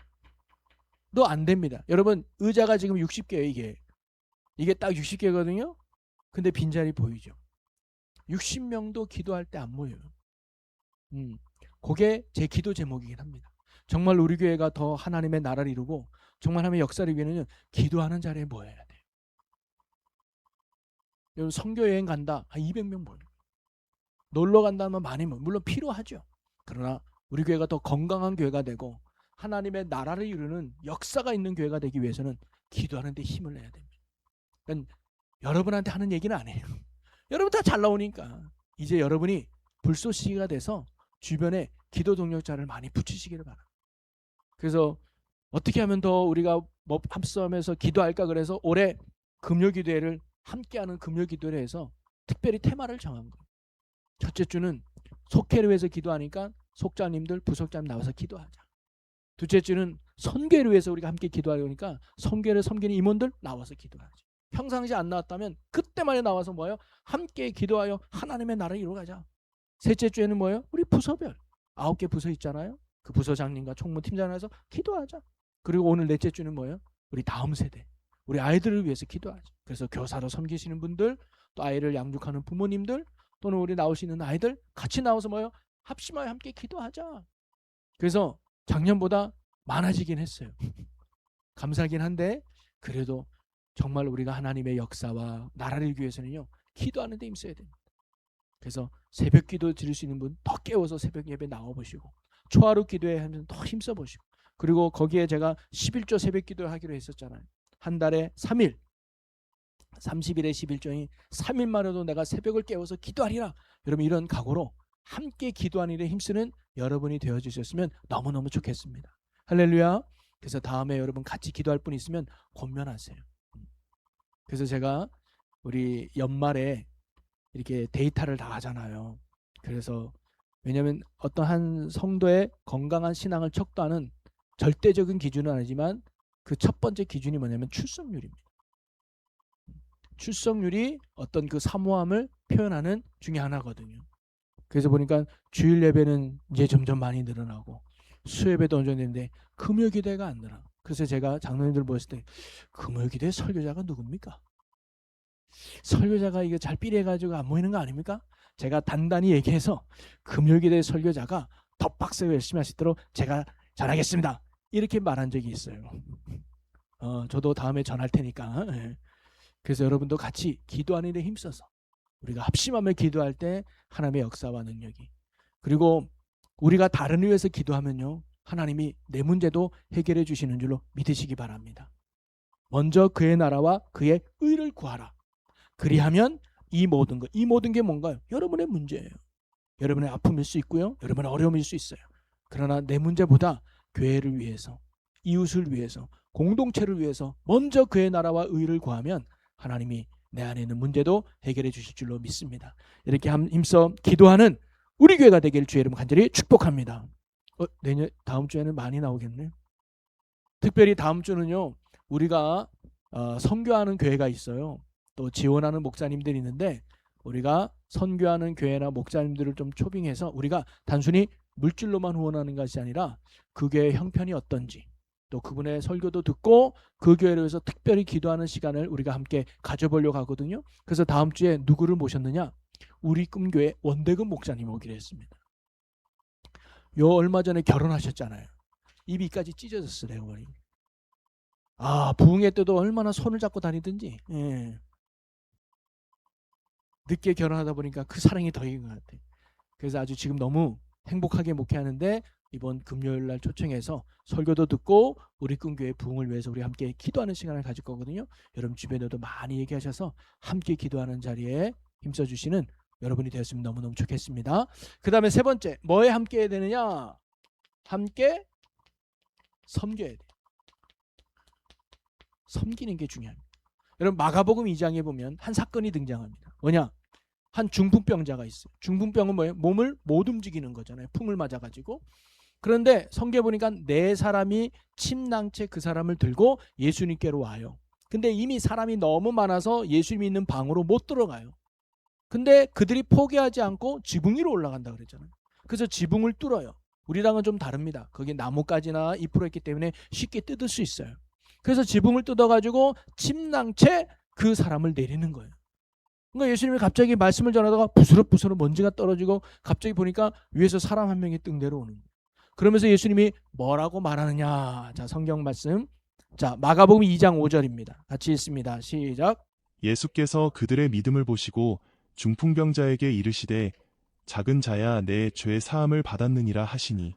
너 안 됩니다. 여러분, 의자가 지금 60개예요, 이게. 이게 딱 60개거든요. 근데 빈자리 보이죠. 60명도 기도할 때 안 모여요. 그게 제 기도 제목이긴 합니다. 정말 우리 교회가 더 하나님의 나라를 이루고 정말 하나님의 역사를 위해서는 기도하는 자리에 모여야 돼요. 여러분 선교 여행 간다. 한 200명 모여요. 놀러 간다면 많이 모여요. 물론 필요하죠. 그러나 우리 교회가 더 건강한 교회가 되고 하나님의 나라를 이루는 역사가 있는 교회가 되기 위해서는 기도하는 데 힘을 내야 됩니다. 그러니까 여러분한테 하는 얘기는 아니에요. 여러분 다 잘 나오니까 이제 여러분이 불쏘시개가 돼서 주변에 기도 동력자를 많이 붙이시기를 바랍니다. 그래서 어떻게 하면 더 우리가 합성하면서 기도할까 그래서 올해 금요기도회를 함께하는 금요기도회를 해서 특별히 테마를 정한 거예요. 첫째 주는 속회를 위해서 기도하니까 속자님들 부속자님 나와서 기도하자. 둘째 주는 선교를 위해서 우리가 함께 기도하려니까 선교를 섬기는 임원들 나와서 기도하자. 평상시 안 나왔다면 그때만에 나와서 뭐예요? 함께 기도하여 하나님의 나라를 이루어가자. 셋째 주에는 뭐예요? 우리 부서별 9개 부서 있잖아요. 그 부서장님과 총무팀장에서 기도하자. 그리고 오늘 넷째 주는 뭐예요? 우리 다음 세대, 우리 아이들을 위해서 기도하자. 그래서 교사로 섬기시는 분들, 또 아이를 양육하는 부모님들, 또는 우리 나오시는 아이들 같이 나와서 뭐예요? 합심하여 함께 기도하자. 그래서 작년보다 많아지긴 했어요. 감사하긴 한데 그래도 정말 우리가 하나님의 역사와 나라를 이루기 위해서는요 기도하는 데 힘써야 됩니다. 그래서 새벽 기도 드릴 수 있는 분 더 깨워서 새벽 예배 나와보시고 초하루 기도회 하면 더 힘써보시고 그리고 거기에 제가 11조 새벽 기도를 하기로 했었잖아요. 한 달에 3일 30일에 11조인 3일만으로도 내가 새벽을 깨워서 기도하리라. 여러분 이런 각오로 함께 기도하는 일에 힘쓰는 여러분이 되어주셨으면 너무너무 좋겠습니다. 할렐루야. 그래서 다음에 여러분 같이 기도할 분 있으면 권면하세요. 그래서 제가 우리 연말에 이렇게 데이터를 다 하잖아요. 그래서 왜냐하면 어떤 한 성도의 건강한 신앙을 척도하는 절대적인 기준은 아니지만 그 첫 번째 기준이 뭐냐면 출석률입니다. 출석률이 어떤 그 사모함을 표현하는 중에 하나거든요. 그래서 보니까 주일 예배는 이제 점점 많이 늘어나고 수예배도 어느 정도 되는데 금요기도회가 안 늘어. 그래서 제가 장로님들 모였을 때 금요기도회 설교자가 누굽니까? 설교자가 이게 잘 삐래가지고 안 모이는 거 아닙니까? 제가 단단히 얘기해서 금요기도회 설교자가 더 빡세고 열심히 하시도록 제가 전하겠습니다. 이렇게 말한 적이 있어요. 저도 다음에 전할 테니까. 그래서 여러분도 같이 기도하는 데 힘써서 우리가 합심하며 기도할 때 하나님의 역사와 능력이 그리고 우리가 다른 위해서 기도하면요 하나님이 내 문제도 해결해 주시는 줄로 믿으시기 바랍니다. 먼저 그의 나라와 그의 의를 구하라. 그리하면 이 모든 게 뭔가요? 여러분의 문제예요. 여러분의 아픔일 수 있고요. 여러분의 어려움일 수 있어요. 그러나 내 문제보다 교회를 위해서, 이웃을 위해서, 공동체를 위해서 먼저 그의 나라와 의를 구하면 하나님이 내 안에 있는 문제도 해결해 주실 줄로 믿습니다. 이렇게 힘써 기도하는 우리 교회가 되길 주의 이름 간절히 축복합니다. 다음 주에는 많이 나오겠네요. 특별히 다음 주는요 우리가 선교하는 교회가 있어요. 또 지원하는 목사님들이 있는데 우리가 선교하는 교회나 목사님들을 좀 초빙해서 우리가 단순히 물질로만 후원하는 것이 아니라 그 교회의 형편이 어떤지 또 그분의 설교도 듣고 그 교회를 위해서 특별히 기도하는 시간을 우리가 함께 가져보려고 하거든요. 그래서 다음 주에 누구를 모셨느냐? 우리 꿈교회 원대근 목사님 오기로 했습니다. 요 얼마 전에 결혼하셨잖아요. 입이까지 찢어졌어요. 내가 보니. 부흥회 때도 얼마나 손을 잡고 다니든지. 예. 늦게 결혼하다 보니까 그 사랑이 더인 것 같아요. 그래서 아주 지금 너무 행복하게 목회하는데 이번 금요일 날 초청해서 설교도 듣고 우리 꿈교회 부흥을 위해서 우리 함께 기도하는 시간을 가질 거거든요. 여러분 주변에도 많이 얘기하셔서 함께 기도하는 자리에 힘써주시는 여러분이 되었으면 너무너무 좋겠습니다. 그 다음에 세 번째 뭐에 함께 해야 되느냐? 함께 섬겨야 돼요. 섬기는 게 중요합니다. 여러분 마가복음 2장에 보면 한 사건이 등장합니다. 뭐냐? 한 중풍병자가 있어요. 중풍병은 뭐예요? 몸을 못 움직이는 거잖아요. 풍을 맞아가지고. 그런데 성경에 보니까 네 사람이 침낭채 그 사람을 들고 예수님께로 와요. 근데 이미 사람이 너무 많아서 예수님 있는 방으로 못 들어가요. 근데 그들이 포기하지 않고 지붕 위로 올라간다 그랬잖아요. 그래서 지붕을 뚫어요. 우리랑은 좀 다릅니다. 거기 나뭇가지나 잎으로 했기 때문에 쉽게 뜯을 수 있어요. 그래서 지붕을 뜯어가지고 침낭채 그 사람을 내리는 거예요. 그러니까 예수님이 갑자기 말씀을 전하다가 부스럭부스럭 먼지가 떨어지고 갑자기 보니까 위에서 사람 한 명이 뜩 내려오는 거예요. 그러면서 예수님이 뭐라고 말하느냐. 자, 성경 말씀. 자, 마가복음 2장 5절입니다. 같이 읽습니다. 시작. 예수께서 그들의 믿음을 보시고 중풍병자에게 이르시되 작은 자야 내 죄 사함을 받았느니라 하시니.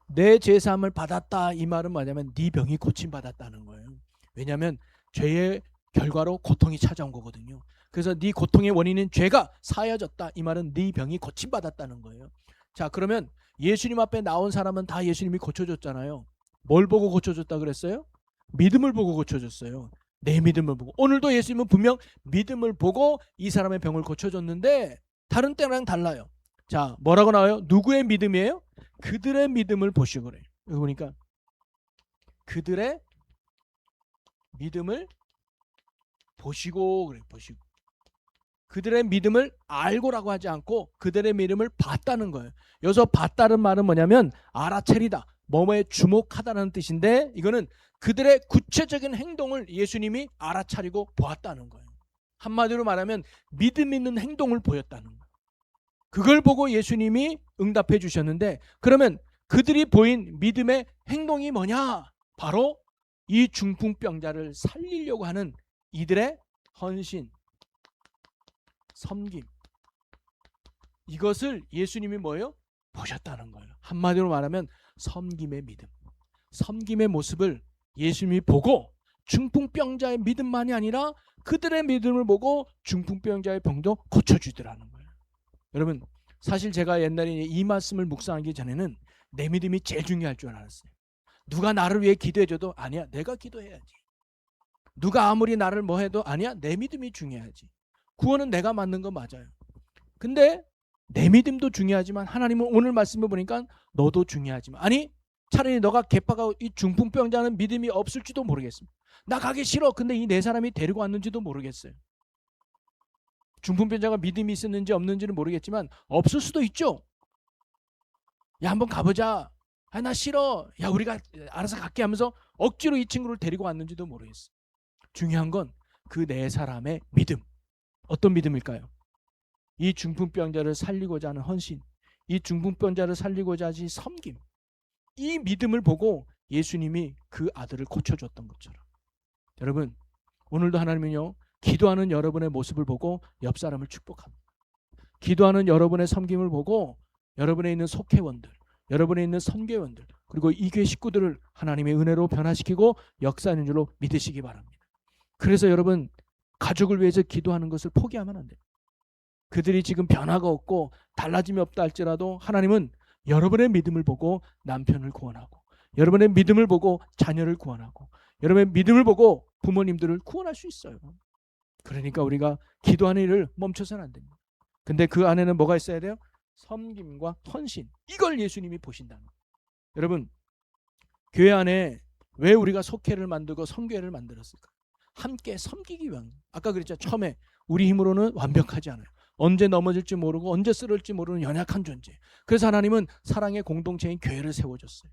내 죄사함을 받았다. 이 말은 뭐냐면 네 병이 고침받았다는 거예요. 왜냐하면 죄의 결과로 고통이 찾아온 거거든요. 그래서 네 고통의 원인은 죄가 사여졌다. 이 말은 네 병이 고침받았다는 거예요. 자, 그러면 예수님 앞에 나온 사람은 다 예수님이 고쳐줬잖아요. 뭘 보고 고쳐줬다 그랬어요? 믿음을 보고 고쳐줬어요. 내 믿음을 보고. 오늘도 예수님은 분명 믿음을 보고 이 사람의 병을 고쳐줬는데 다른 때랑 달라요. 자, 뭐라고 나와요? 누구의 믿음이에요? 그들의 믿음을 보시고 그래요. 여기 보니까 그들의 믿음을 보시고 그래요. 보시고. 그들의 믿음을 알고라고 하지 않고 그들의 믿음을 봤다는 거예요. 여기서 봤다는 말은 뭐냐면 알아차리다, 뭐뭐에 주목하다는 뜻인데 이거는 그들의 구체적인 행동을 예수님이 알아차리고 보았다는 거예요. 한마디로 말하면 믿음 있는 행동을 보였다는 거예요. 그걸 보고 예수님이 응답해 주셨는데 그러면 그들이 보인 믿음의 행동이 뭐냐? 바로 이 중풍병자를 살리려고 하는 이들의 헌신, 섬김. 이것을 예수님이 뭐예요? 보셨다는 거예요. 한마디로 말하면 섬김의 믿음, 섬김의 모습을 예수님이 보고 중풍병자의 믿음만이 아니라 그들의 믿음을 보고 중풍병자의 병도 고쳐주더라는 거예요. 여러분, 사실 제가 옛날에 이 말씀을 묵상하기 전에는 내 믿음이 제일 중요할 줄 알았어요. 누가 나를 위해 기도해줘도 아니야, 내가 기도해야지. 누가 아무리 나를 뭐 해도 아니야, 내 믿음이 중요하지. 구원은 내가 맞는 거 맞아요. 근데 내 믿음도 중요하지만 하나님은 오늘 말씀을 보니까 너도 중요하지만 아니 차라리 너가 개파가 이 중풍병자는 믿음이 없을지도 모르겠습니다. 나 가기 싫어. 근데 이 네 사람이 데리고 왔는지도 모르겠어요. 중풍병자가 믿음이 있었는지 없는지는 모르겠지만 없을 수도 있죠. 야, 한번 가보자. 아, 나 싫어. 야, 우리가 알아서 갈게 하면서 억지로 이 친구를 데리고 왔는지도 모르겠어요. 중요한 건 그 네 사람의 믿음. 어떤 믿음일까요? 이 중풍병자를 살리고자 하는 헌신, 이 중풍병자를 살리고자 하는 섬김, 이 믿음을 보고 예수님이 그 아들을 고쳐줬던 것처럼. 여러분, 오늘도 하나님은요, 기도하는 여러분의 모습을 보고 옆 사람을 축복합니다. 기도하는 여러분의 섬김을 보고 여러분에 있는 속회원들, 여러분에 있는 선교원들, 그리고 이 교회 식구들을 하나님의 은혜로 변화시키고 역사하는 줄로 믿으시기 바랍니다. 그래서 여러분, 가족을 위해서 기도하는 것을 포기하면 안 돼요. 그들이 지금 변화가 없고 달라짐이 없다 할지라도 하나님은 여러분의 믿음을 보고 남편을 구원하고, 여러분의 믿음을 보고 자녀를 구원하고, 여러분의 믿음을 보고 부모님들을 구원할 수 있어요. 그러니까 우리가 기도하는 일을 멈춰서는 안 됩니다. 근데 그 안에는 뭐가 있어야 돼요? 섬김과 헌신. 이걸 예수님이 보신다는 거예요. 여러분, 교회 안에 왜 우리가 속회를 만들고 선교회를 만들었을까? 함께 섬기기 위한. 아까 그랬죠. 처음에 우리 힘으로는 완벽하지 않아요. 언제 넘어질지 모르고 언제 쓰러질지 모르는 연약한 존재. 그래서 하나님은 사랑의 공동체인 교회를 세워줬어요.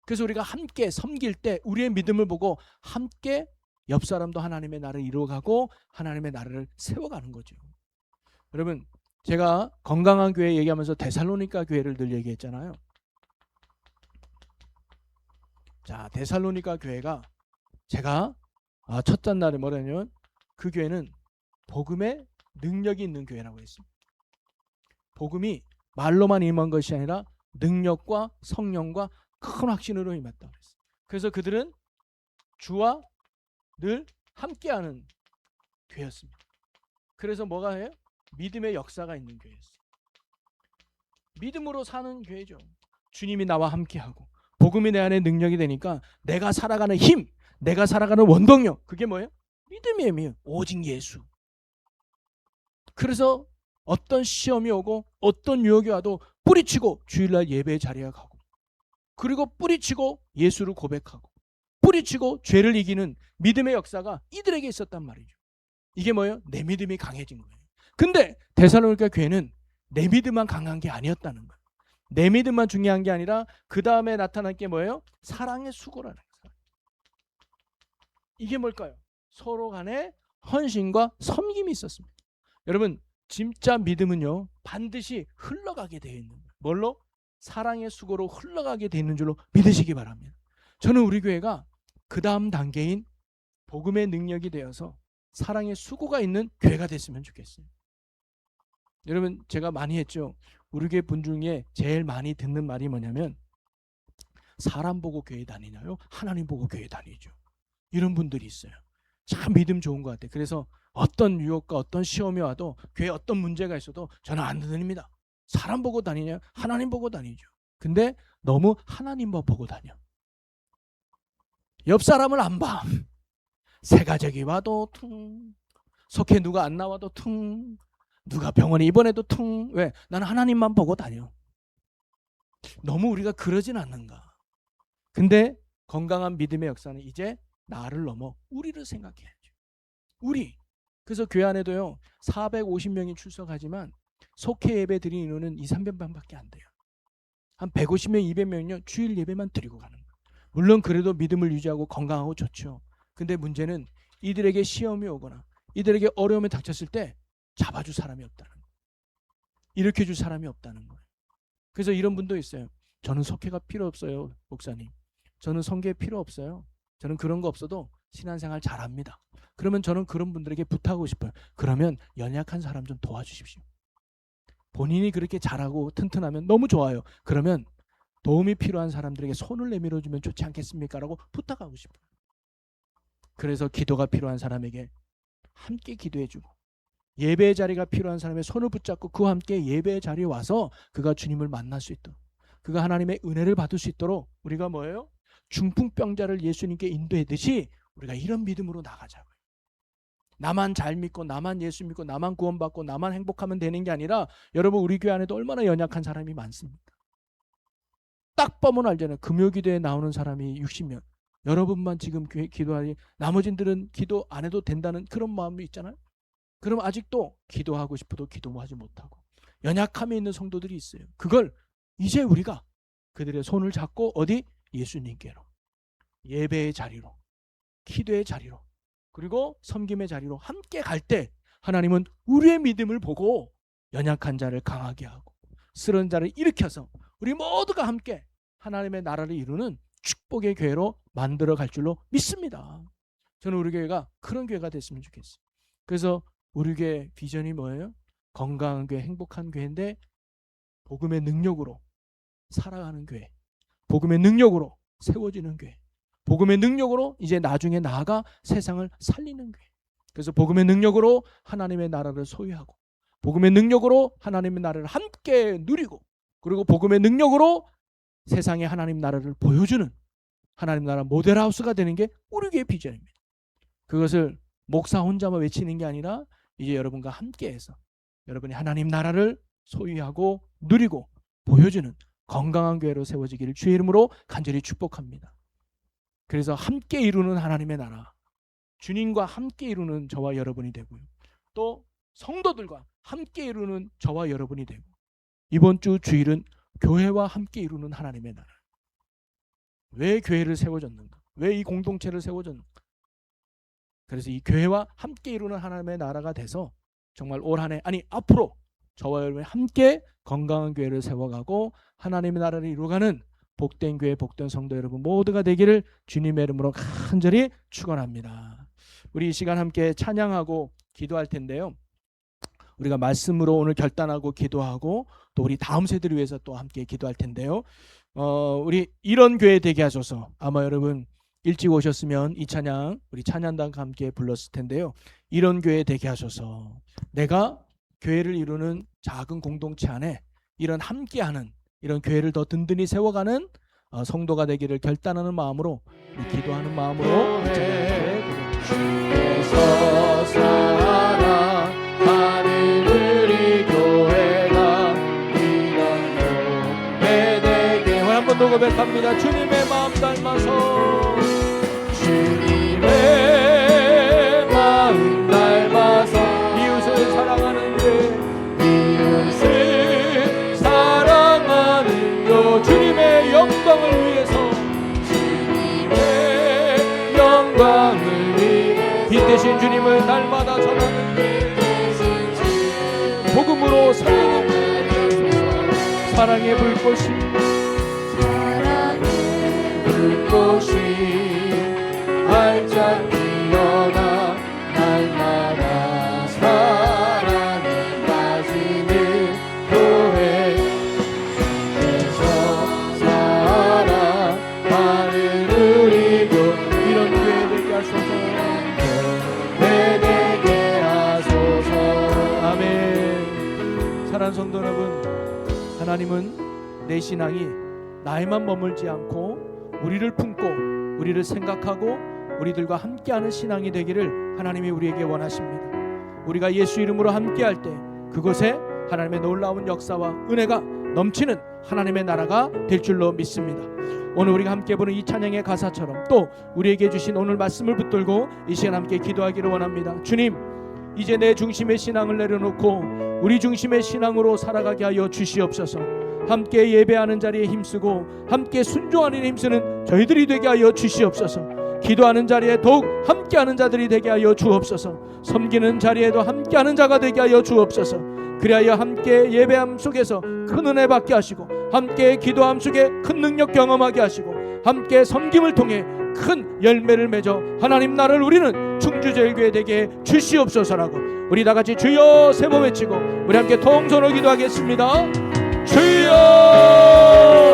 그래서 우리가 함께 섬길 때 우리의 믿음을 보고 함께 옆 사람도 하나님의 나라를 이루어가고 하나님의 나라를 세워가는 거죠. 여러분, 제가 건강한 교회 얘기하면서 데살로니가 교회를 늘 얘기했잖아요. 자, 데살로니가 교회가 제가 첫 잔날에 뭐라냐면 그 교회는 복음의 능력이 있는 교회라고 했습니다. 복음이 말로만 임한 것이 아니라 능력과 성령과 큰 확신으로 임했다고 했어요. 그래서 그들은 주와 늘 함께하는 교회였습니다. 그래서 뭐가 해요? 믿음의 역사가 있는 교회였어요. 믿음으로 사는 교회죠. 주님이 나와 함께하고 복음이 내 안에 능력이 되니까 내가 살아가는 힘, 내가 살아가는 원동력, 그게 뭐예요? 믿음이에요. 오직 예수. 그래서 어떤 시험이 오고 어떤 유혹이 와도 뿌리치고 주일날 예배 자리에 가고, 그리고 뿌리치고 예수를 고백하고, 뿌리치고 죄를 이기는 믿음의 역사가 이들에게 있었단 말이죠. 이게 뭐예요? 내 믿음이 강해진 거예요. 근데 데살로니가 교회는 내 믿음만 강한 게 아니었다는 거예요. 내 믿음만 중요한 게 아니라 그 다음에 나타난 게 뭐예요? 사랑의 수고라는 거예요. 이게 뭘까요? 서로 간에 헌신과 섬김이 있었습니다. 여러분, 진짜 믿음은요 반드시 흘러가게 되어 있는 거예요. 뭘로? 사랑의 수고로 흘러가게 되어 있는 줄로 믿으시기 바랍니다. 저는 우리 교회가 그 다음 단계인 복음의 능력이 되어서 사랑의 수고가 있는 교회가 됐으면 좋겠어요. 여러분, 제가 많이 했죠. 우리 교회 분 중에 제일 많이 듣는 말이 뭐냐면, 사람 보고 교회 다니나요? 하나님 보고 교회 다니죠. 이런 분들이 있어요. 참 믿음 좋은 것 같아요. 그래서 어떤 유혹과 어떤 시험이 와도, 교회에 어떤 문제가 있어도 저는 안 드립니다. 사람 보고 다니냐? 하나님 보고 다니죠. 근데 너무 하나님만 보고 다녀. 옆 사람을 안 봐. 새가족이 와도 퉁, 속해 누가 안 나와도 퉁, 누가 병원에 입원해도 퉁. 왜? 나는 하나님만 보고 다녀. 너무 우리가 그러진 않는가. 근데 건강한 믿음의 역사는 이제 나를 넘어 우리를 생각해야죠. 우리. 그래서 교회 안에도요 450명이 출석하지만 속회 예배 드리는 인원은 200~300명밖에 안 돼요. 한 150명, 200명은요 주일 예배만 드리고 가는 거예요. 물론 그래도 믿음을 유지하고 건강하고 좋죠. 근데 문제는 이들에게 시험이 오거나 이들에게 어려움이 닥쳤을 때 잡아줄 사람이 없다는 거예요. 일으켜줄 사람이 없다는 거예요. 그래서 이런 분도 있어요. 저는 속회가 필요 없어요, 목사님. 저는 성계 필요 없어요. 저는 그런 거 없어도 신앙생활 잘합니다. 그러면 저는 그런 분들에게 부탁하고 싶어요. 그러면 연약한 사람 좀 도와주십시오. 본인이 그렇게 잘하고 튼튼하면 너무 좋아요. 그러면 도움이 필요한 사람들에게 손을 내밀어주면 좋지 않겠습니까? 라고 부탁하고 싶어요. 그래서 기도가 필요한 사람에게 함께 기도해주고, 예배의 자리가 필요한 사람의 손을 붙잡고 그와 함께 예배의 자리에 와서 그가 주님을 만날 수 있도록, 그가 하나님의 은혜를 받을 수 있도록 우리가 뭐예요? 중풍병자를 예수님께 인도했듯이 우리가 이런 믿음으로 나가자고요. 나만 잘 믿고 나만 예수 믿고 나만 구원받고 나만 행복하면 되는 게 아니라, 여러분 우리 교회 안에도 얼마나 연약한 사람이 많습니까? 딱 보면 알잖아요. 금요기도에 나오는 사람이 60명. 여러분만 지금 교회 기도하니 나머지들은 기도 안 해도 된다는 그런 마음이 있잖아요. 그럼 아직도 기도하고 싶어도 기도하지 못하고 연약함에 있는 성도들이 있어요. 그걸 이제 우리가 그들의 손을 잡고 어디? 예수님께로, 예배의 자리로, 기도의 자리로, 그리고 섬김의 자리로 함께 갈 때 하나님은 우리의 믿음을 보고 연약한 자를 강하게 하고 쓰러진 자를 일으켜서 우리 모두가 함께 하나님의 나라를 이루는 축복의 교회로 만들어 갈 줄로 믿습니다. 저는 우리 교회가 그런 교회가 됐으면 좋겠어요. 그래서 우리 교회 비전이 뭐예요? 건강한 교회, 행복한 교회인데 복음의 능력으로 살아가는 교회, 복음의 능력으로 세워지는 교회, 복음의 능력으로 이제 나중에 나아가 세상을 살리는 교회. 그래서 복음의 능력으로 하나님의 나라를 소유하고, 복음의 능력으로 하나님의 나라를 함께 누리고, 그리고 복음의 능력으로 세상에 하나님 나라를 보여주는 하나님 나라 모델하우스가 되는 게 우리 교회 비전입니다. 그것을 목사 혼자만 외치는 게 아니라 이제 여러분과 함께해서 여러분이 하나님 나라를 소유하고 누리고 보여주는 건강한 교회로 세워지기를 주의 이름으로 간절히 축복합니다. 그래서 함께 이루는 하나님의 나라, 주님과 함께 이루는 저와 여러분이 되고요. 또 성도들과 함께 이루는 저와 여러분이 되고, 이번 주 주일은 교회와 함께 이루는 하나님의 나라. 왜 교회를 세워졌는가? 왜 이 공동체를 세워졌는가? 그래서 이 교회와 함께 이루는 하나님의 나라가 돼서 정말 올 한 해, 아니 앞으로 저와 여러분이 함께 건강한 교회를 세워가고 하나님의 나라를 이루어가는 복된 교회, 복된 성도 여러분 모두가 되기를 주님의 이름으로 간절히 축원합니다. 우리 이 시간 함께 찬양하고 기도할 텐데요. 우리가 말씀으로 오늘 결단하고 기도하고 또 우리 다음 세대를 위해서 또 함께 기도할 텐데요. 우리 이런 교회 되게 하소서. 아마 여러분 일찍 오셨으면 이 찬양 우리 찬양단과 함께 불렀을 텐데요. 이런 교회 되게 하소서. 내가 교회를 이루는 작은 공동체 안에 이런 함께하는 이런 교회를 더 든든히 세워가는 성도가 되기를 결단하는 마음으로 우리 기도하는 마음으로 주께서 사랑하는 우리 교회가 이런 교회 되게 한 번 더 고백합니다. 주님의 마음 닮아서, 주님의 마음 닮아서 이웃을 사랑하는 교회, 이웃을 사랑하는 교, 주님의 영광을 위해서, 주님의 영광을 빛 대신 주님을 날마다 전하는데 복음으로 살리는 사랑의 불꽃이 활짝 피어나 날마다 사랑이 빠지는 교회 에서 살아가는 우리도 이런 교회 되게 하소서. 되게 하소서. 아멘. 사랑하는 성도 여러분, 하나님은 내 신앙이 나에만 머물지 않고 우리를 품고 우리를 생각하고 우리들과 함께하는 신앙이 되기를 하나님이 우리에게 원하십니다. 우리가 예수 이름으로 함께할 때 그곳에 하나님의 놀라운 역사와 은혜가 넘치는 하나님의 나라가 될 줄로 믿습니다. 오늘 우리가 함께 보는 이 찬양의 가사처럼 또 우리에게 주신 오늘 말씀을 붙들고 이 시간 함께 기도하기를 원합니다. 주님, 이제 내 중심의 신앙을 내려놓고 우리 중심의 신앙으로 살아가게 하여 주시옵소서. 함께 예배하는 자리에 힘쓰고 함께 순종하는 데 힘쓰는 저희들이 되게 하여 주시옵소서. 기도하는 자리에 더욱 함께하는 자들이 되게 하여 주옵소서. 섬기는 자리에도 함께하는 자가 되게 하여 주옵소서. 그리하여 함께 예배함 속에서 큰 은혜 받게 하시고 함께 기도함 속에 큰 능력 경험하게 하시고 함께 섬김을 통해 큰 열매를 맺어 하나님 나라를 우리는 충주제일교회 되게 주시옵소서라고 우리 다같이 주여 세 번 외치고 우리 함께 통성으로 기도하겠습니다. 주여